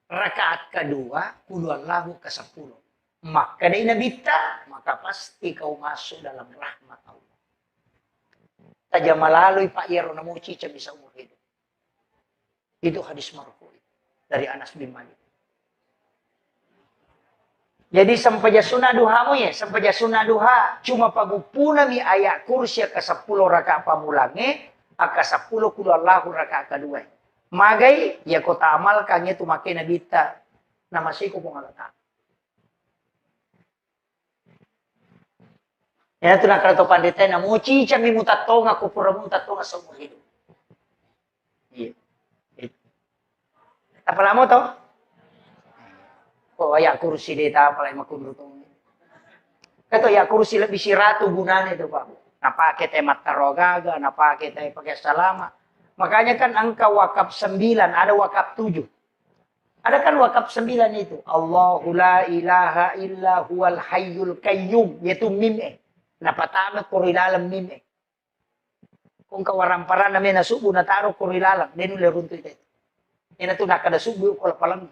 Rakaat kedua, Qulhuwallahu ke 10. Maka dia nabita, maka pasti kau masuk dalam rahmat Allah. Tajam malalui Pak Yero namuci bisa umur hidup. Itu hadis marfu dari Anas bin Malik. Jadi sampai sunnah duhamu ya, sampai sunnah duha cuma pagupuna mi ayat kursi ke 10 rakaat pamulange, aka 10 Qulhuwallahu rakaat kedua. Magai ya kota amal kanya tu makai nabita nama siku pengalatan. Ya tu nak kalau pandai na muci cami mutato ngaku pura mutato seumur hidup. Iya. Apa lama toh? Oh ya kursi dia tak apa lagi makun rutong. Kata ya kursi lebih siratu gunanya itu Pak. Napa kita mata rogaga, napa kita pakai salama. Makanya kan angka wakaf 9, ada wakaf 7. Ada kan wakaf 9 itu. Allahu la ilaha illa huwal hayyul qayyum. Yaitu mim napatama kurilalam mim Kung kawaramparan namin na subo, nataro kurilalam. Denu le runto ito. Ina to nakada subo ko palang.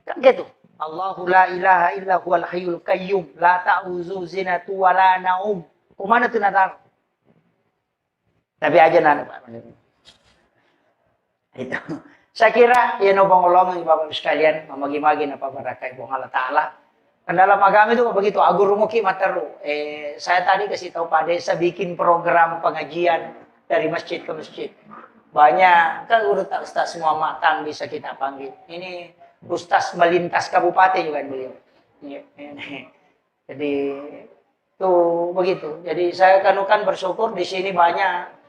Kan gitu. Allahu la ilaha illa huwal hayyul qayyum. La ta'uzu zinatu wa la naum. Kumana to nataro? Tapi aja nana Pak. Itu. Saya kira ya no pangolongan Bapak sekalian mamagi-magi na pabarakai po Allah Ta'ala. Kan dalam agama itu begitu agur rumuki mataru. Saya tadi kasih tahu Pak Desa bikin program pengajian dari masjid ke masjid. Banyak kan udah ustaz semua matang bisa kita panggil. Ini ustaz melintas kabupaten juga beliau. Jadi tuh begitu. Jadi saya kan bersyukur di sini banyak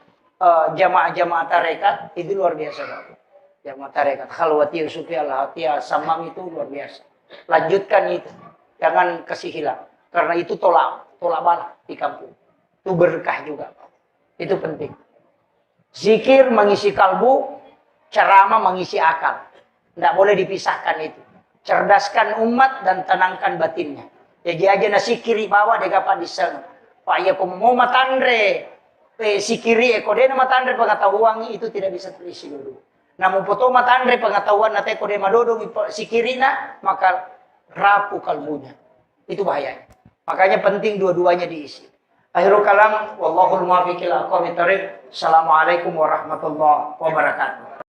jamaah-jamaah tarekat itu luar biasa Bapak. Jamaah tarekat khalwatiyah sufi al-hatiyah samam itu luar biasa. Lanjutkan itu. Jangan kasih hilang. Karena itu tolak bala di kampung. Itu berkah juga Pak. Itu penting. Zikir mengisi kalbu, ceramah mengisi akal. Tidak boleh dipisahkan itu. Cerdaskan umat dan tenangkan batinnya. Jadi aja nasi kiri bawah dega Pak di sana. Pak ya mau matandre. Si kiri kode nama tandre pengetahuan itu tidak bisa terisi dulu. Namun foto matandre pengetahuan nate kode madodo si kiri na maka rapuh kalbunya. Itu bahaya. Makanya penting dua-duanya diisi. Akhirul kalam wallahul muwaffiq ila aqwamit thariq. Assalamualaikum warahmatullahi wabarakatuh.